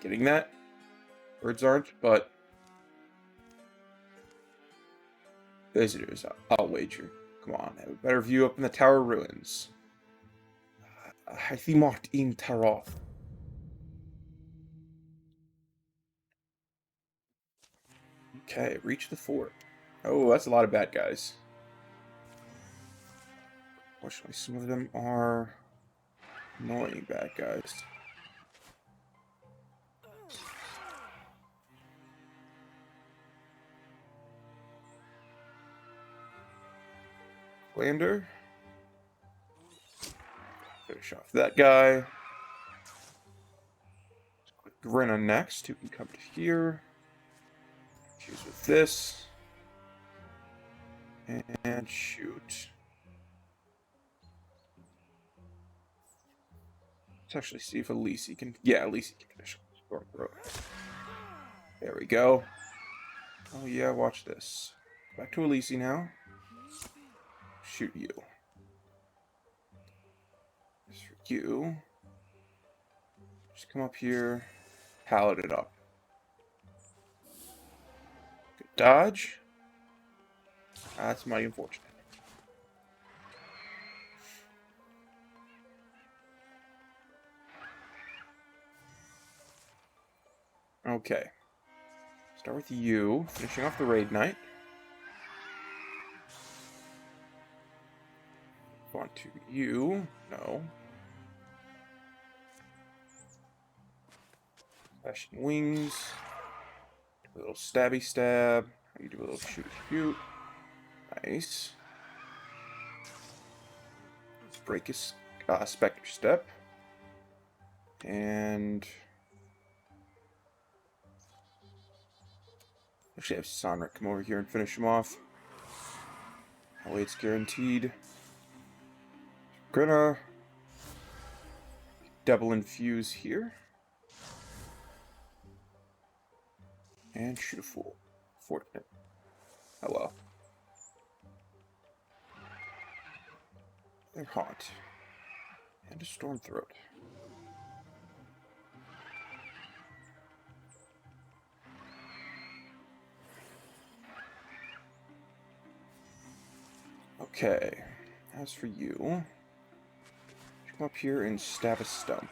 Getting that? Words aren't, but... Visitors, I'll wager. Come on, have a better view up in the tower ruins. Hathimot in Taroth. Okay, reach the fort. Oh, that's a lot of bad guys. Fortunately, some of them are annoying bad guys. Lander. Finish off that guy. Grenna next, who can come to here. Choose with this. And shoot. Let's actually see if Elise can... Yeah, Elise can finish Storm Throat. There we go. Oh yeah, watch this. Back to Elise now. Shoot you. This for you. Just come up here. Pallet it up. Good dodge. That's mighty unfortunate. Okay. Start with you, finishing off the raid night. Go on to you. No. Flashing wings. Do a little stabby stab. You do a little shoot shoot. Nice. Break his Spectre Step. And actually have Sonric come over here and finish him off. That way it's guaranteed. Gonna double infuse here. And shoot a fool. Fortunate. Oh well. They're hot. And a Storm Throat. Okay. As for you, come up here and stab a stump.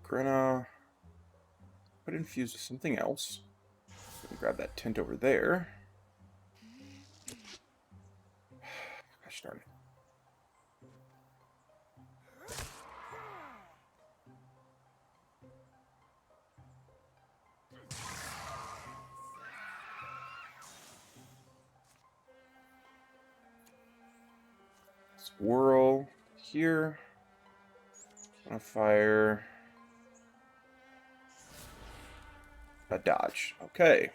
Gonna put infused with something else. Grab that tent over there. Gosh darn it. Swirl here. On fire. A dodge. Okay.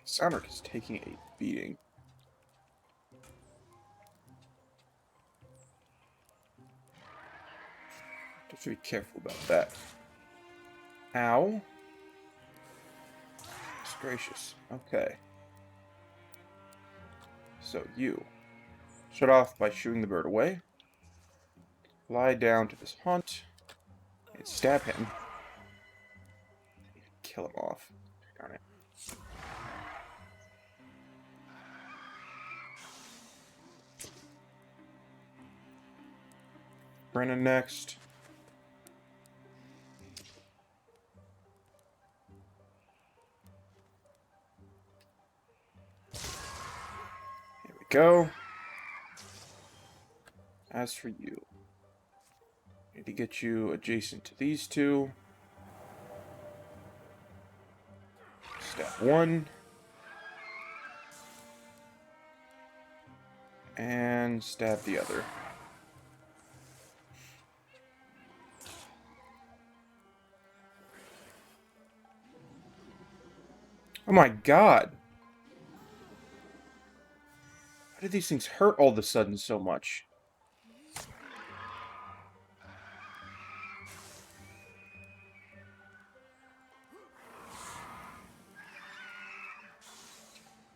Sonric is taking a beating. Have to be careful about that. Ow. It's gracious. Okay. So you shut off by shooing the bird away. Fly down to this haunt and stab him. Kill him off. Darn it. Brennan next. Here we go. As for you, I need to get you adjacent to these two. Step one. And stab the other. Oh my god! How did these things hurt all of a sudden so much?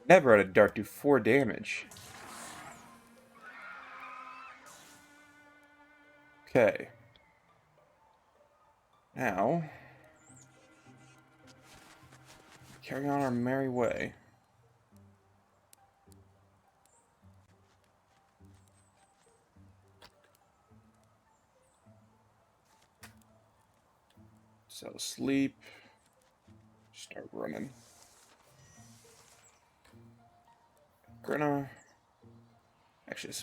Never had a dart do 4 damage. Okay. Now, carry on our merry way. So sleep. Start running. Gonna actually,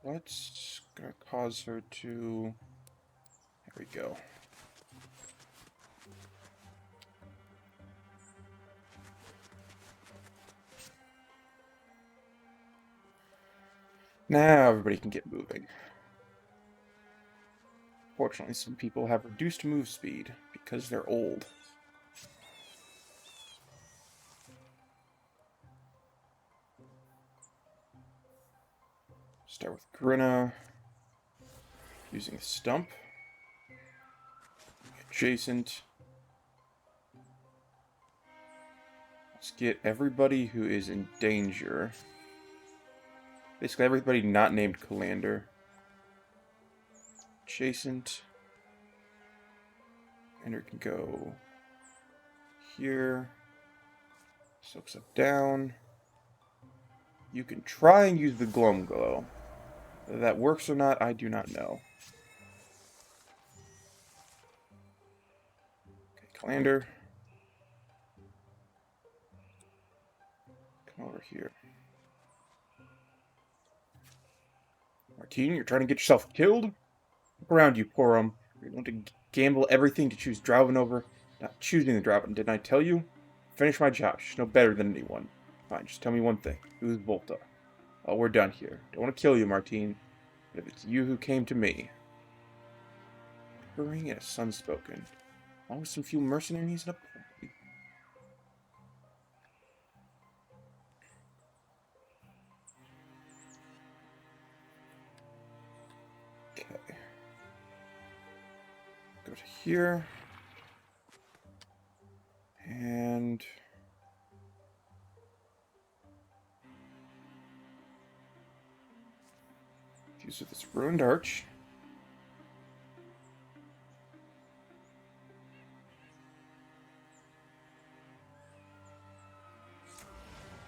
what's gonna cause her to? There we go. Now everybody can get moving. Fortunately, some people have reduced move speed because they're old. Start with Grinna, using a stump. Adjacent. Let's get everybody who is in danger. Basically, everybody not named Calander. Adjacent. Ender can go here. Soaks up down. You can try and use the Glum Glow. Whether that works or not, I do not know. Okay, Calander. Come over here. Martine, you're trying to get yourself killed? Look around you, Porum. You're going to gamble everything to choose Drowvin over not choosing the Drowvin. Didn't I tell you? Finish my job. She's no better than anyone. Fine, just tell me one thing. Who's Volta? Oh, we're done here. Don't want to kill you, Martine. But if it's you who came to me. Hurrying and a Sunspoken. Along with some few mercenaries and a party. Okay. Go to here. And use with this ruined arch.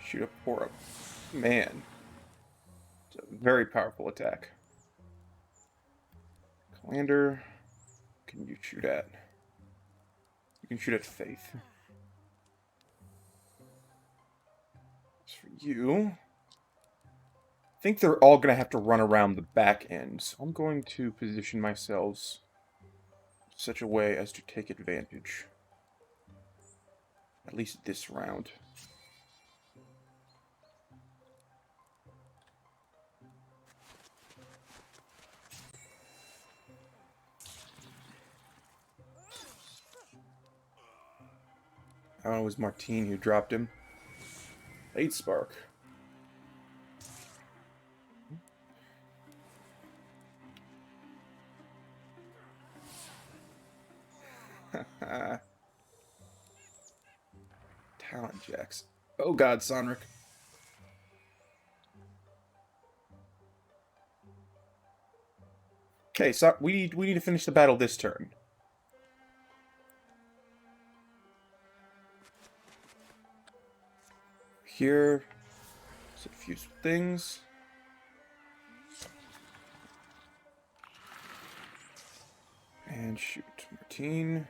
Shoot a Porum. Man. It's a very powerful attack. Calander, can you shoot at? You can shoot at Faith. As for you, I think they're all going to have to run around the back end, so I'm going to position myself in such a way as to take advantage. At least this round. Oh, it was Martine who dropped him. Late Spark. Talent Jacks. Oh god, Sonric. Okay, so we need to finish the battle this turn. Here, so a few things. And shoot, Martine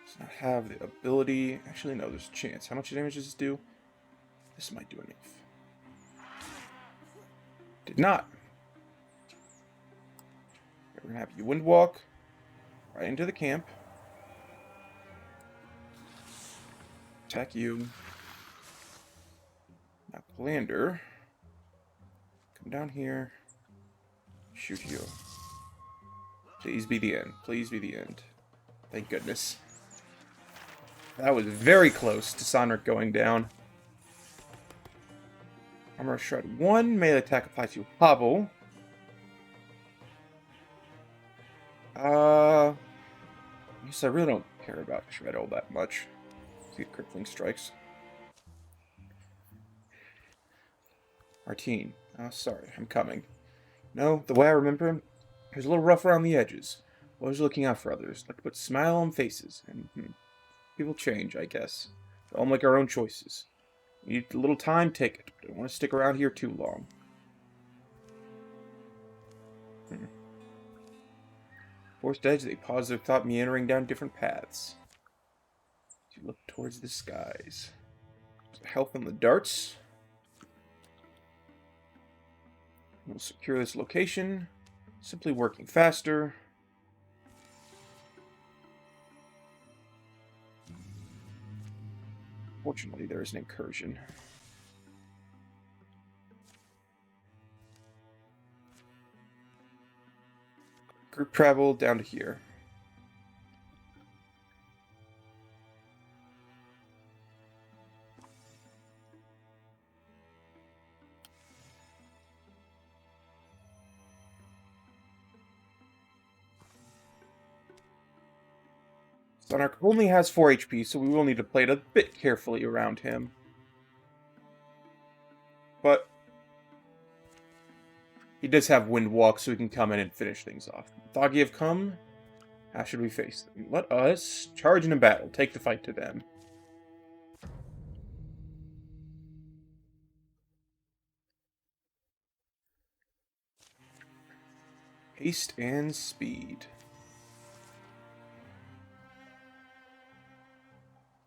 does not have the ability. Actually, no, there's a chance. How much damage does this do? This might do enough. Did not. We're gonna have you wind walk right into the camp. Attack you. Now, Calander, come down here. Shoot you. Please be the end. Please be the end. Thank goodness. That was very close to Sonric going down. Armor Shred 1. Melee attack applies to Hobble. Yes, I really don't care about Shred all that much. See crippling strikes. Martine. Oh, sorry, I'm coming. No, the way I remember him, he was a little rough around the edges. Always looking out for others. Like to put a smile on faces. And people change, I guess. We all make our own choices. You need a little time, take it. Don't want to stick around here too long. Forced edge, they pause their thought, meandering down different paths. You look towards the skies. So health on the darts. We'll secure this location. Simply working faster. Fortunately, there is an incursion. Group travel down to here. Sonark only has 4 HP, so we will need to play it a bit carefully around him. But he does have Wind Walk, so we can come in and finish things off. Thoggy have come. How should we face them? Let us charge into battle. Take the fight to them. Haste and speed.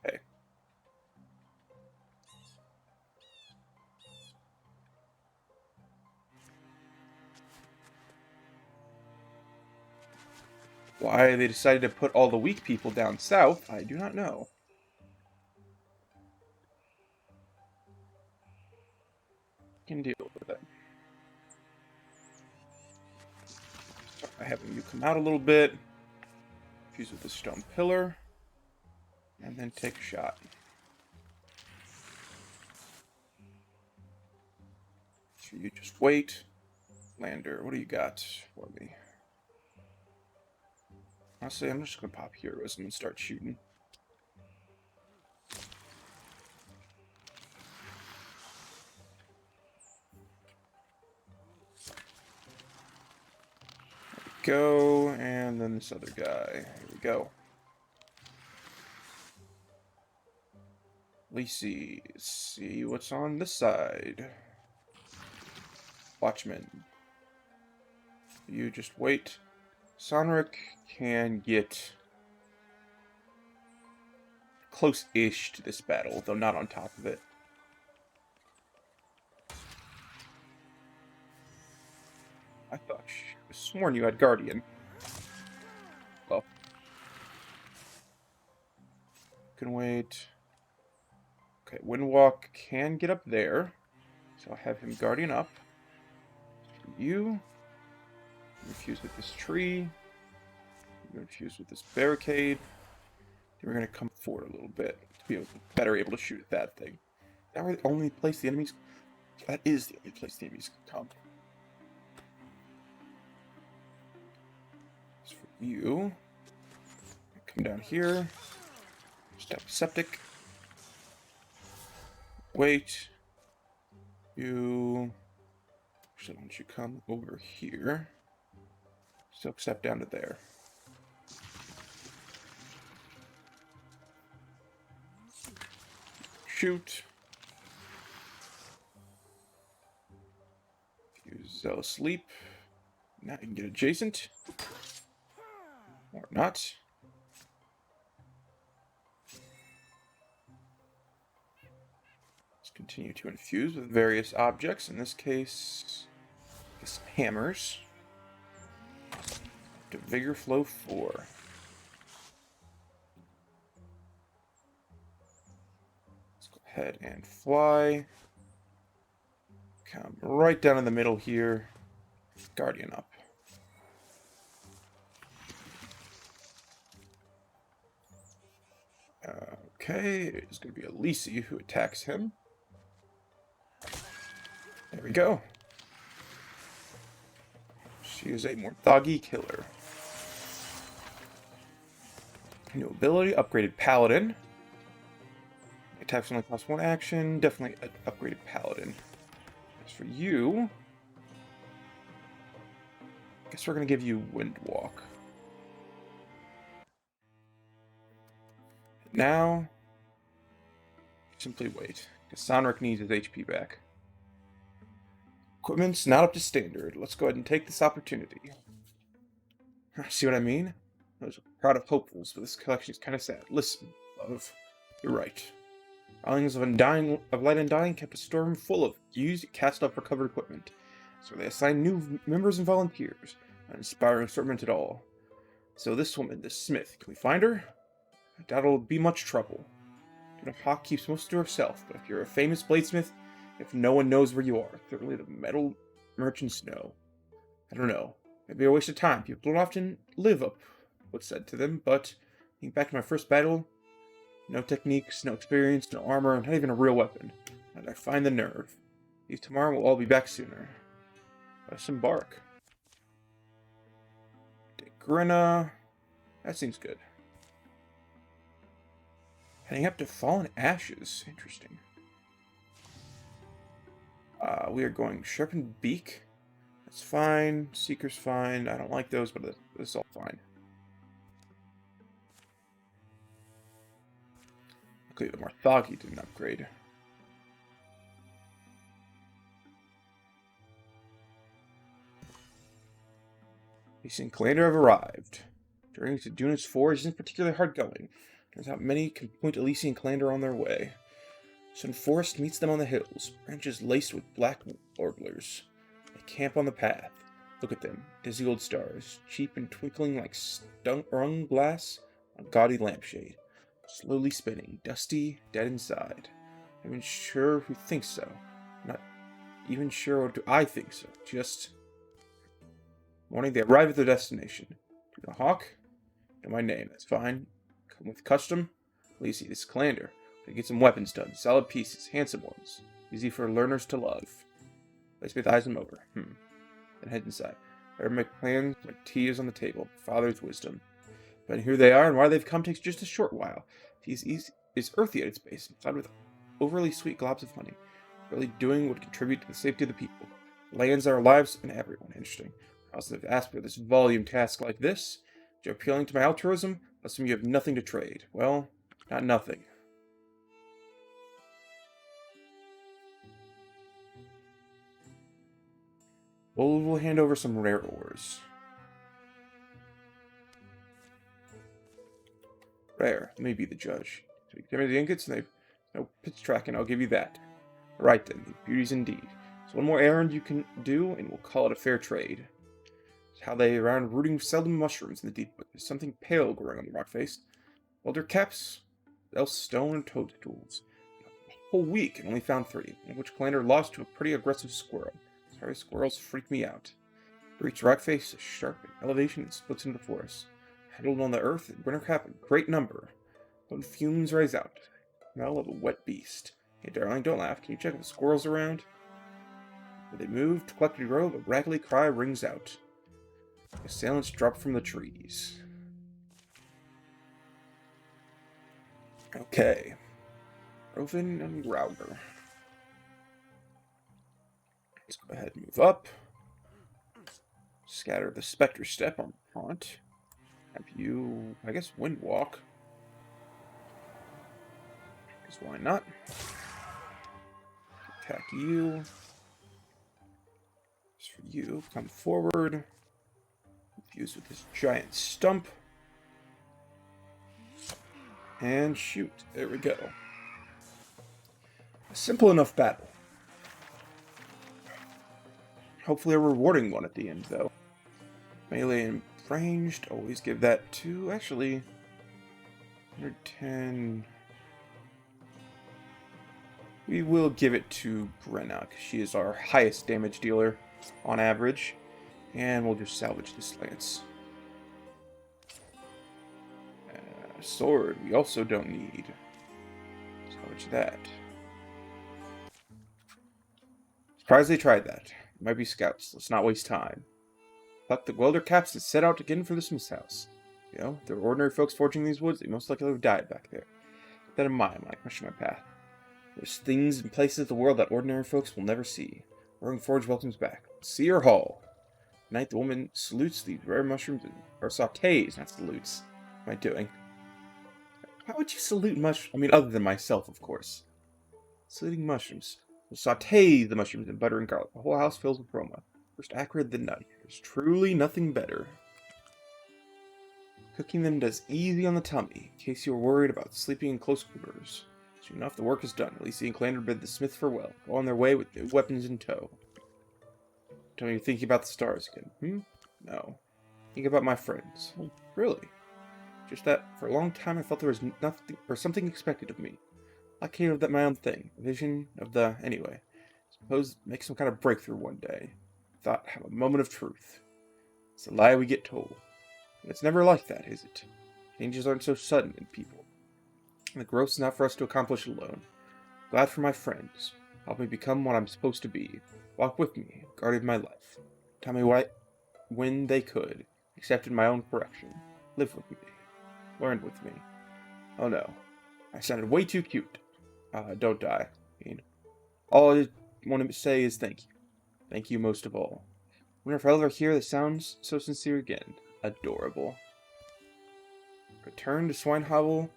Okay. Why they decided to put all the weak people down south, I do not know. Can deal with it. Start by having you come out a little bit. Fuse with the stone pillar. And then take a shot. So you just wait. Lander, what do you got for me? Honestly, I'm just going to pop heroism and start shooting. There we go, and then this other guy. Here we go. Let's see what's on this side. Watchman. You just wait. Sonark can get close-ish to this battle, though not on top of it. I thought I sworn you had Guardian. Well, can wait. Okay, Windwalk can get up there, so I'll have him Guardian up. You infuse with this tree. You're going to infuse with this barricade. Then we're going to come forward a little bit to be better able to shoot at that thing. That the only place the enemies... That is the only place the enemies can come. As for you, come down here. Step septic. Wait. You... Actually, why don't you come over here? So step down to there. Shoot. Use Zealous Sleep. Now you can get adjacent. Or not. Let's continue to infuse with various objects. In this case, some hammers. To Vigor Flow 4. Head and fly. Come right down in the middle here. Guardian up. Okay, it's going to be Elise who attacks him. There we go. She is a Morthagi killer. New ability, upgraded Paladin. Attacks only cost 1 action. Definitely an upgraded Paladin. As for you, I guess we're going to give you Windwalk. Now, simply wait, because Sonark needs his HP back. Equipment's not up to standard. Let's go ahead and take this opportunity. See what I mean? I was a crowd of hopefuls, but this collection is kind of sad. Listen, love, you're right. Islands of Light Undying kept a storeroom full of used, cast-off, recovered equipment. So they assigned new members and volunteers. An inspiring assortment at all. So this woman, this smith, can we find her? I doubt it'll be much trouble. You know, Hawk keeps most to herself, but if you're a famous bladesmith, if no one knows where you are, certainly the metal merchants know. I don't know. Maybe a waste of time. People don't often live up what's said to them, but think back to my first battle. No techniques, no experience, no armor, not even a real weapon. And I find the nerve. These tomorrow will all be back sooner. Let's embark. Degrina. That seems good. Heading up to Fallen Ashes. Interesting. We are going Sharpened Beak. That's fine. Seeker's fine. I don't like those, but this is all fine. Okay, the Marthagi didn't upgrade. The Sinclair have arrived. Journeying to Duna's Forge isn't particularly hard going. Turns out many can point Elysian Clander on their way. Sun Forest meets them on the hills, branches laced with black warblers. They camp on the path. Look at them, dizzy old stars, cheap and twinkling like strung glass on a gaudy lampshade. Slowly spinning, dusty, dead inside. Not even sure who thinks so. Not even sure what do I think so. Just... Morning, they arrive at their destination. To the Hawk? Know my name, that's fine. Come with custom? Lacey, this is Clander. They get some weapons done. Solid pieces, handsome ones. Easy for learners to love. Lacey eyes them over. Then head inside. Better make plans when tea is on the table. Father's wisdom. But here they are, and why they've come takes just a short while. Tea is earthy at its base, and fed with overly sweet globs of honey. Really doing would contribute to the safety of the people. Lands our lives and everyone. Interesting. I also have asked for this volume task like this. You're appealing to my altruism? Assume you have nothing to trade. Well, not nothing. We'll hand over some rare ores. Rare. Let me be the judge. So give me the ingots, and they've no pitch tracking. I'll give you that. Right then, the beauties indeed. So one more errand you can do, and we'll call it a fair trade. It's how they around rooting seldom mushrooms in the deep, but there's something pale growing on the rock face. Welder caps, else stone and toad tools. A whole week and only found 3, one of which Clander lost to a pretty aggressive squirrel. Sorry, squirrels freak me out. Breach rock face is sharp in elevation and splits into forests. Handled on the earth in winter cap in great number. When fumes rise out. Smell of a wet beast. Hey darling, don't laugh. Can you check if the squirrels around? When they move to collect a robe, a raggedy cry rings out. The assailants drop from the trees. Okay. Roven and Growler. Let's go ahead and move up. Scatter the Spectre Step on Haunt. Have you, I guess, Wind Walk. Because why not? Attack you. As for you, come forward. Fuse with this giant stump. And shoot. There we go. A simple enough battle. Hopefully a rewarding one at the end, though. Melee and ranged. Always give that to... Actually... 110... We will give it to Brenna, because she is our highest damage dealer on average. And we'll just salvage this lance. Sword, we also don't need. Salvage that. Surprised they tried that. It might be scouts. Let's not waste time. Pluck the welder caps and set out again for the smith's house. You know, if there were ordinary folks forging these woods, they most likely would have died back there. Keep that in mind when I question my path. There's things and places of the world that ordinary folks will never see. Roaring Forge welcomes back. See her hall. Tonight the woman salutes these rare mushrooms, or sautés, not salutes. What am I doing? How would you salute mushrooms? I mean, other than myself, of course. Saluting mushrooms. We'll saute the mushrooms in butter and garlic. The whole house fills with aroma. First acrid, then nutty. There's truly nothing better. Cooking them does easy on the tummy, in case you're worried about sleeping in close quarters. Soon enough, the work is done. Lacey and Clander bid the smith farewell. Go on their way with their weapons in tow. Tell me you're thinking about the stars again. No. Think about my friends. Oh, really? Just that, for a long time I felt there was nothing, or something expected of me. I came of that my own thing. A vision of the... Anyway. Suppose make some kind of breakthrough one day. Thought, have a moment of truth. It's a lie we get told. And it's never like that, is it? Changes aren't so sudden in people. And the growth is not for us to accomplish alone. Glad for my friends. Help me become what I'm supposed to be. Walk with me, guarded my life. Tell me what, when they could. Accepted my own correction. Live with me. Learned with me. Oh no. I sounded way too cute. Don't die. I mean, all I want to say is thank you. Thank you most of all. I wonder if I'll ever hear the sounds so sincere again. Adorable. Return to Swinehobble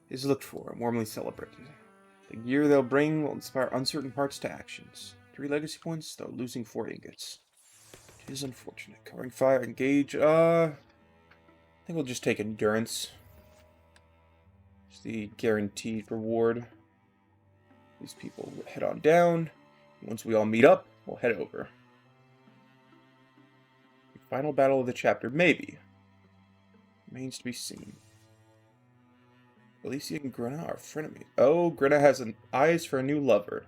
is looked for and warmly celebrated. The gear they'll bring will inspire uncertain hearts to actions. 3 legacy points, though losing 4 ingots. It is unfortunate. Covering fire, engage, I think we'll just take endurance. It's the guaranteed reward. These people will head on down. Once we all meet up, we'll head over. The final battle of the chapter, maybe. Remains to be seen. Alicia and Grenna are frenemies. Oh, Grenna has eyes for a new lover.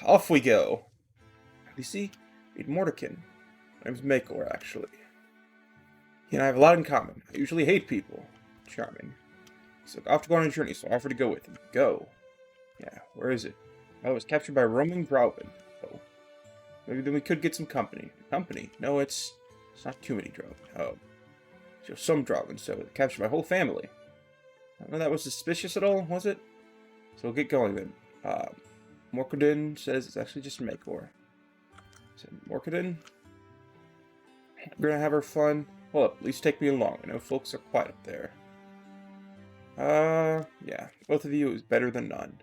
Off we go. Alicia, meet Mordecai. My name's Makor, actually. He and I have a lot in common. I usually hate people. Charming. He's off to go on a journey, so I offer to go with him. Go. Yeah, where is it? Oh, it was captured by roaming Drauben. Oh. Maybe then we could get some company. Company? No, it's not too many Drauben. Oh. Just some Drauben, so it captured my whole family. I don't know that was suspicious at all, was it? So we'll get going then. Morkadin says it's actually just Makor. Is it Morkadin? We're gonna have our fun. Well, at least take me along. I know folks are quiet up there. Yeah. Both of you is better than none.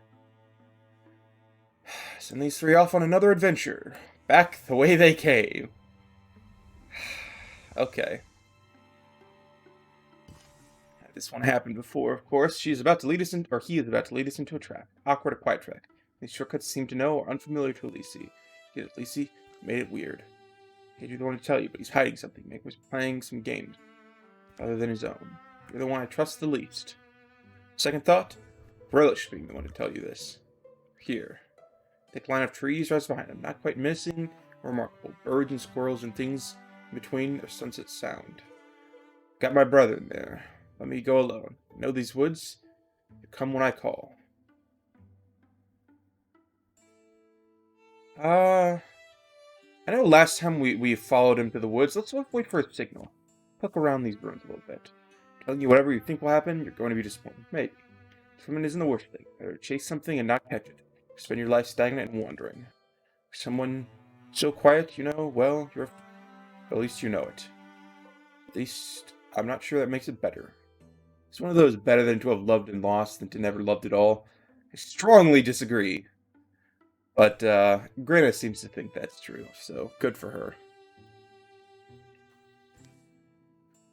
Send these 3 off on another adventure. Back the way they came. Okay. This one happened before, of course. He is about to lead us into a trap. Awkward, a quiet track. These shortcuts seem to know are unfamiliar to Alicia. Alicia made it weird. He didn't want to tell you, but he's hiding something. Maybe he's playing some games other than his own. You're the one I trust the least. Second thought, relish being the one to tell you this. Here. Thick line of trees rises behind him, not quite menacing or remarkable. Birds and squirrels and things in between their sunset sound. Got my brother in there. Let me go alone. You know these woods? You come when I call. I know last time we followed him to the woods. Let's wait for a signal. Look around these ruins a little bit. Telling you whatever you think will happen, you're going to be disappointed. Maybe. Swimming isn't the worst thing. Better chase something and not catch it. Spend your life stagnant and wandering. Someone so quiet, you know, well, at least you know it. At least, I'm not sure that makes it better. It's one of those better than to have loved and lost than to never loved at all. I strongly disagree. But, Grenna seems to think that's true, so good for her.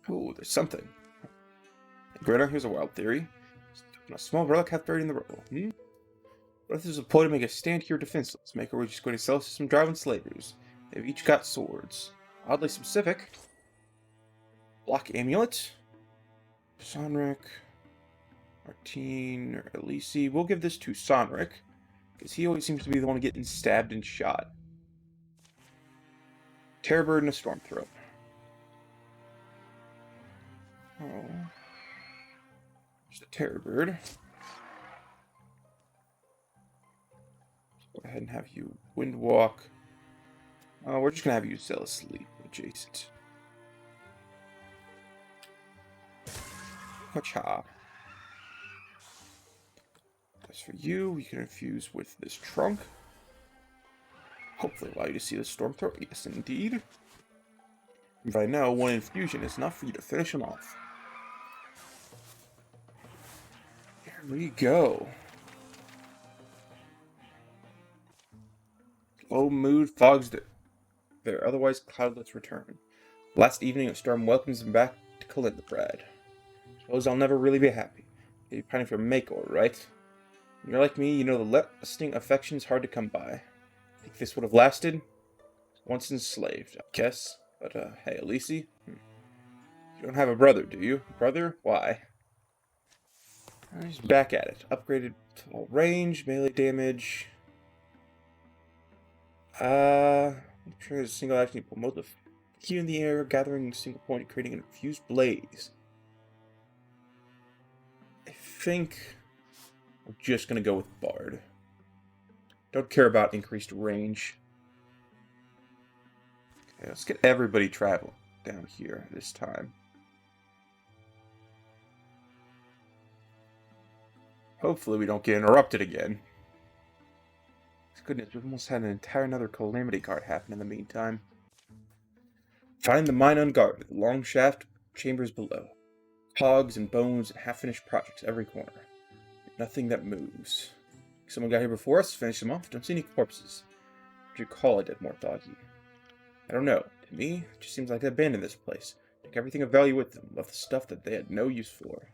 Oh, there's something. Grenna, here's a wild theory. A small relic hath buried in the rubble. What if there's a ploy to make us stand here defenseless? We're just going to sell us to some driving slavers. They've each got swords. Oddly specific. Block amulet. Sonric. Martine or Elise. We'll give this to Sonric, because he always seems to be the one getting stabbed and shot. Terrorbird and a Stormthroat. Oh. There's the Terrorbird. Go ahead and have you Windwalk. We're just gonna have you Zealous Sleep adjacent. Cha. As for you, we can infuse with this trunk. Hopefully allow you to see the Stormthroat. Yes, indeed. But I know one infusion is enough for you to finish him off. Here we go. Low mood fogs their otherwise cloudless return. Last evening, a storm welcomes him back to Calinthrobrad. Suppose I'll never really be happy. You're pining for Makor, right? When you're like me, you know the lasting affection's hard to come by. Think this would have lasted? Once enslaved, I guess. But, hey, Elise? You don't have a brother, do you? Brother? Why? He's back at it. Upgraded to all range, melee damage. I'm sure there's a single action. You promote the heat in the air, gathering a single point, creating an infused blaze. I think I'm just gonna go with Bard. Don't care about increased range. Okay, let's get everybody traveling down here this time. Hopefully we don't get interrupted again. Goodness, we've almost had an entire another calamity card happen in the meantime. Find the mine unguarded, the long shaft chambers below. Cogs and bones and half-finished projects every corner. Nothing that moves. Someone got here before us, finished them off, don't see any corpses. What do you call a dead Morthagi? I don't know. To me, it just seems like they abandoned this place. Took everything of value with them, left the stuff that they had no use for.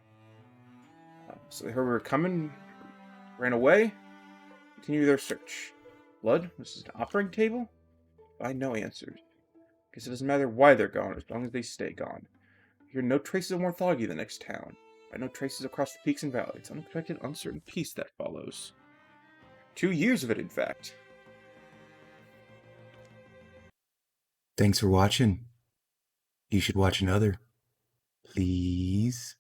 So they heard we were coming, ran away, continue their search. Blood? This is an offering table? Find no answers. Guess it doesn't matter why they're gone, as long as they stay gone. I hear no traces of Morthagi in the next town. I no traces across the peaks and valleys. Unexpected, uncertain peace that follows. 2 years of it, in fact. Thanks for watching. You should watch another. Please.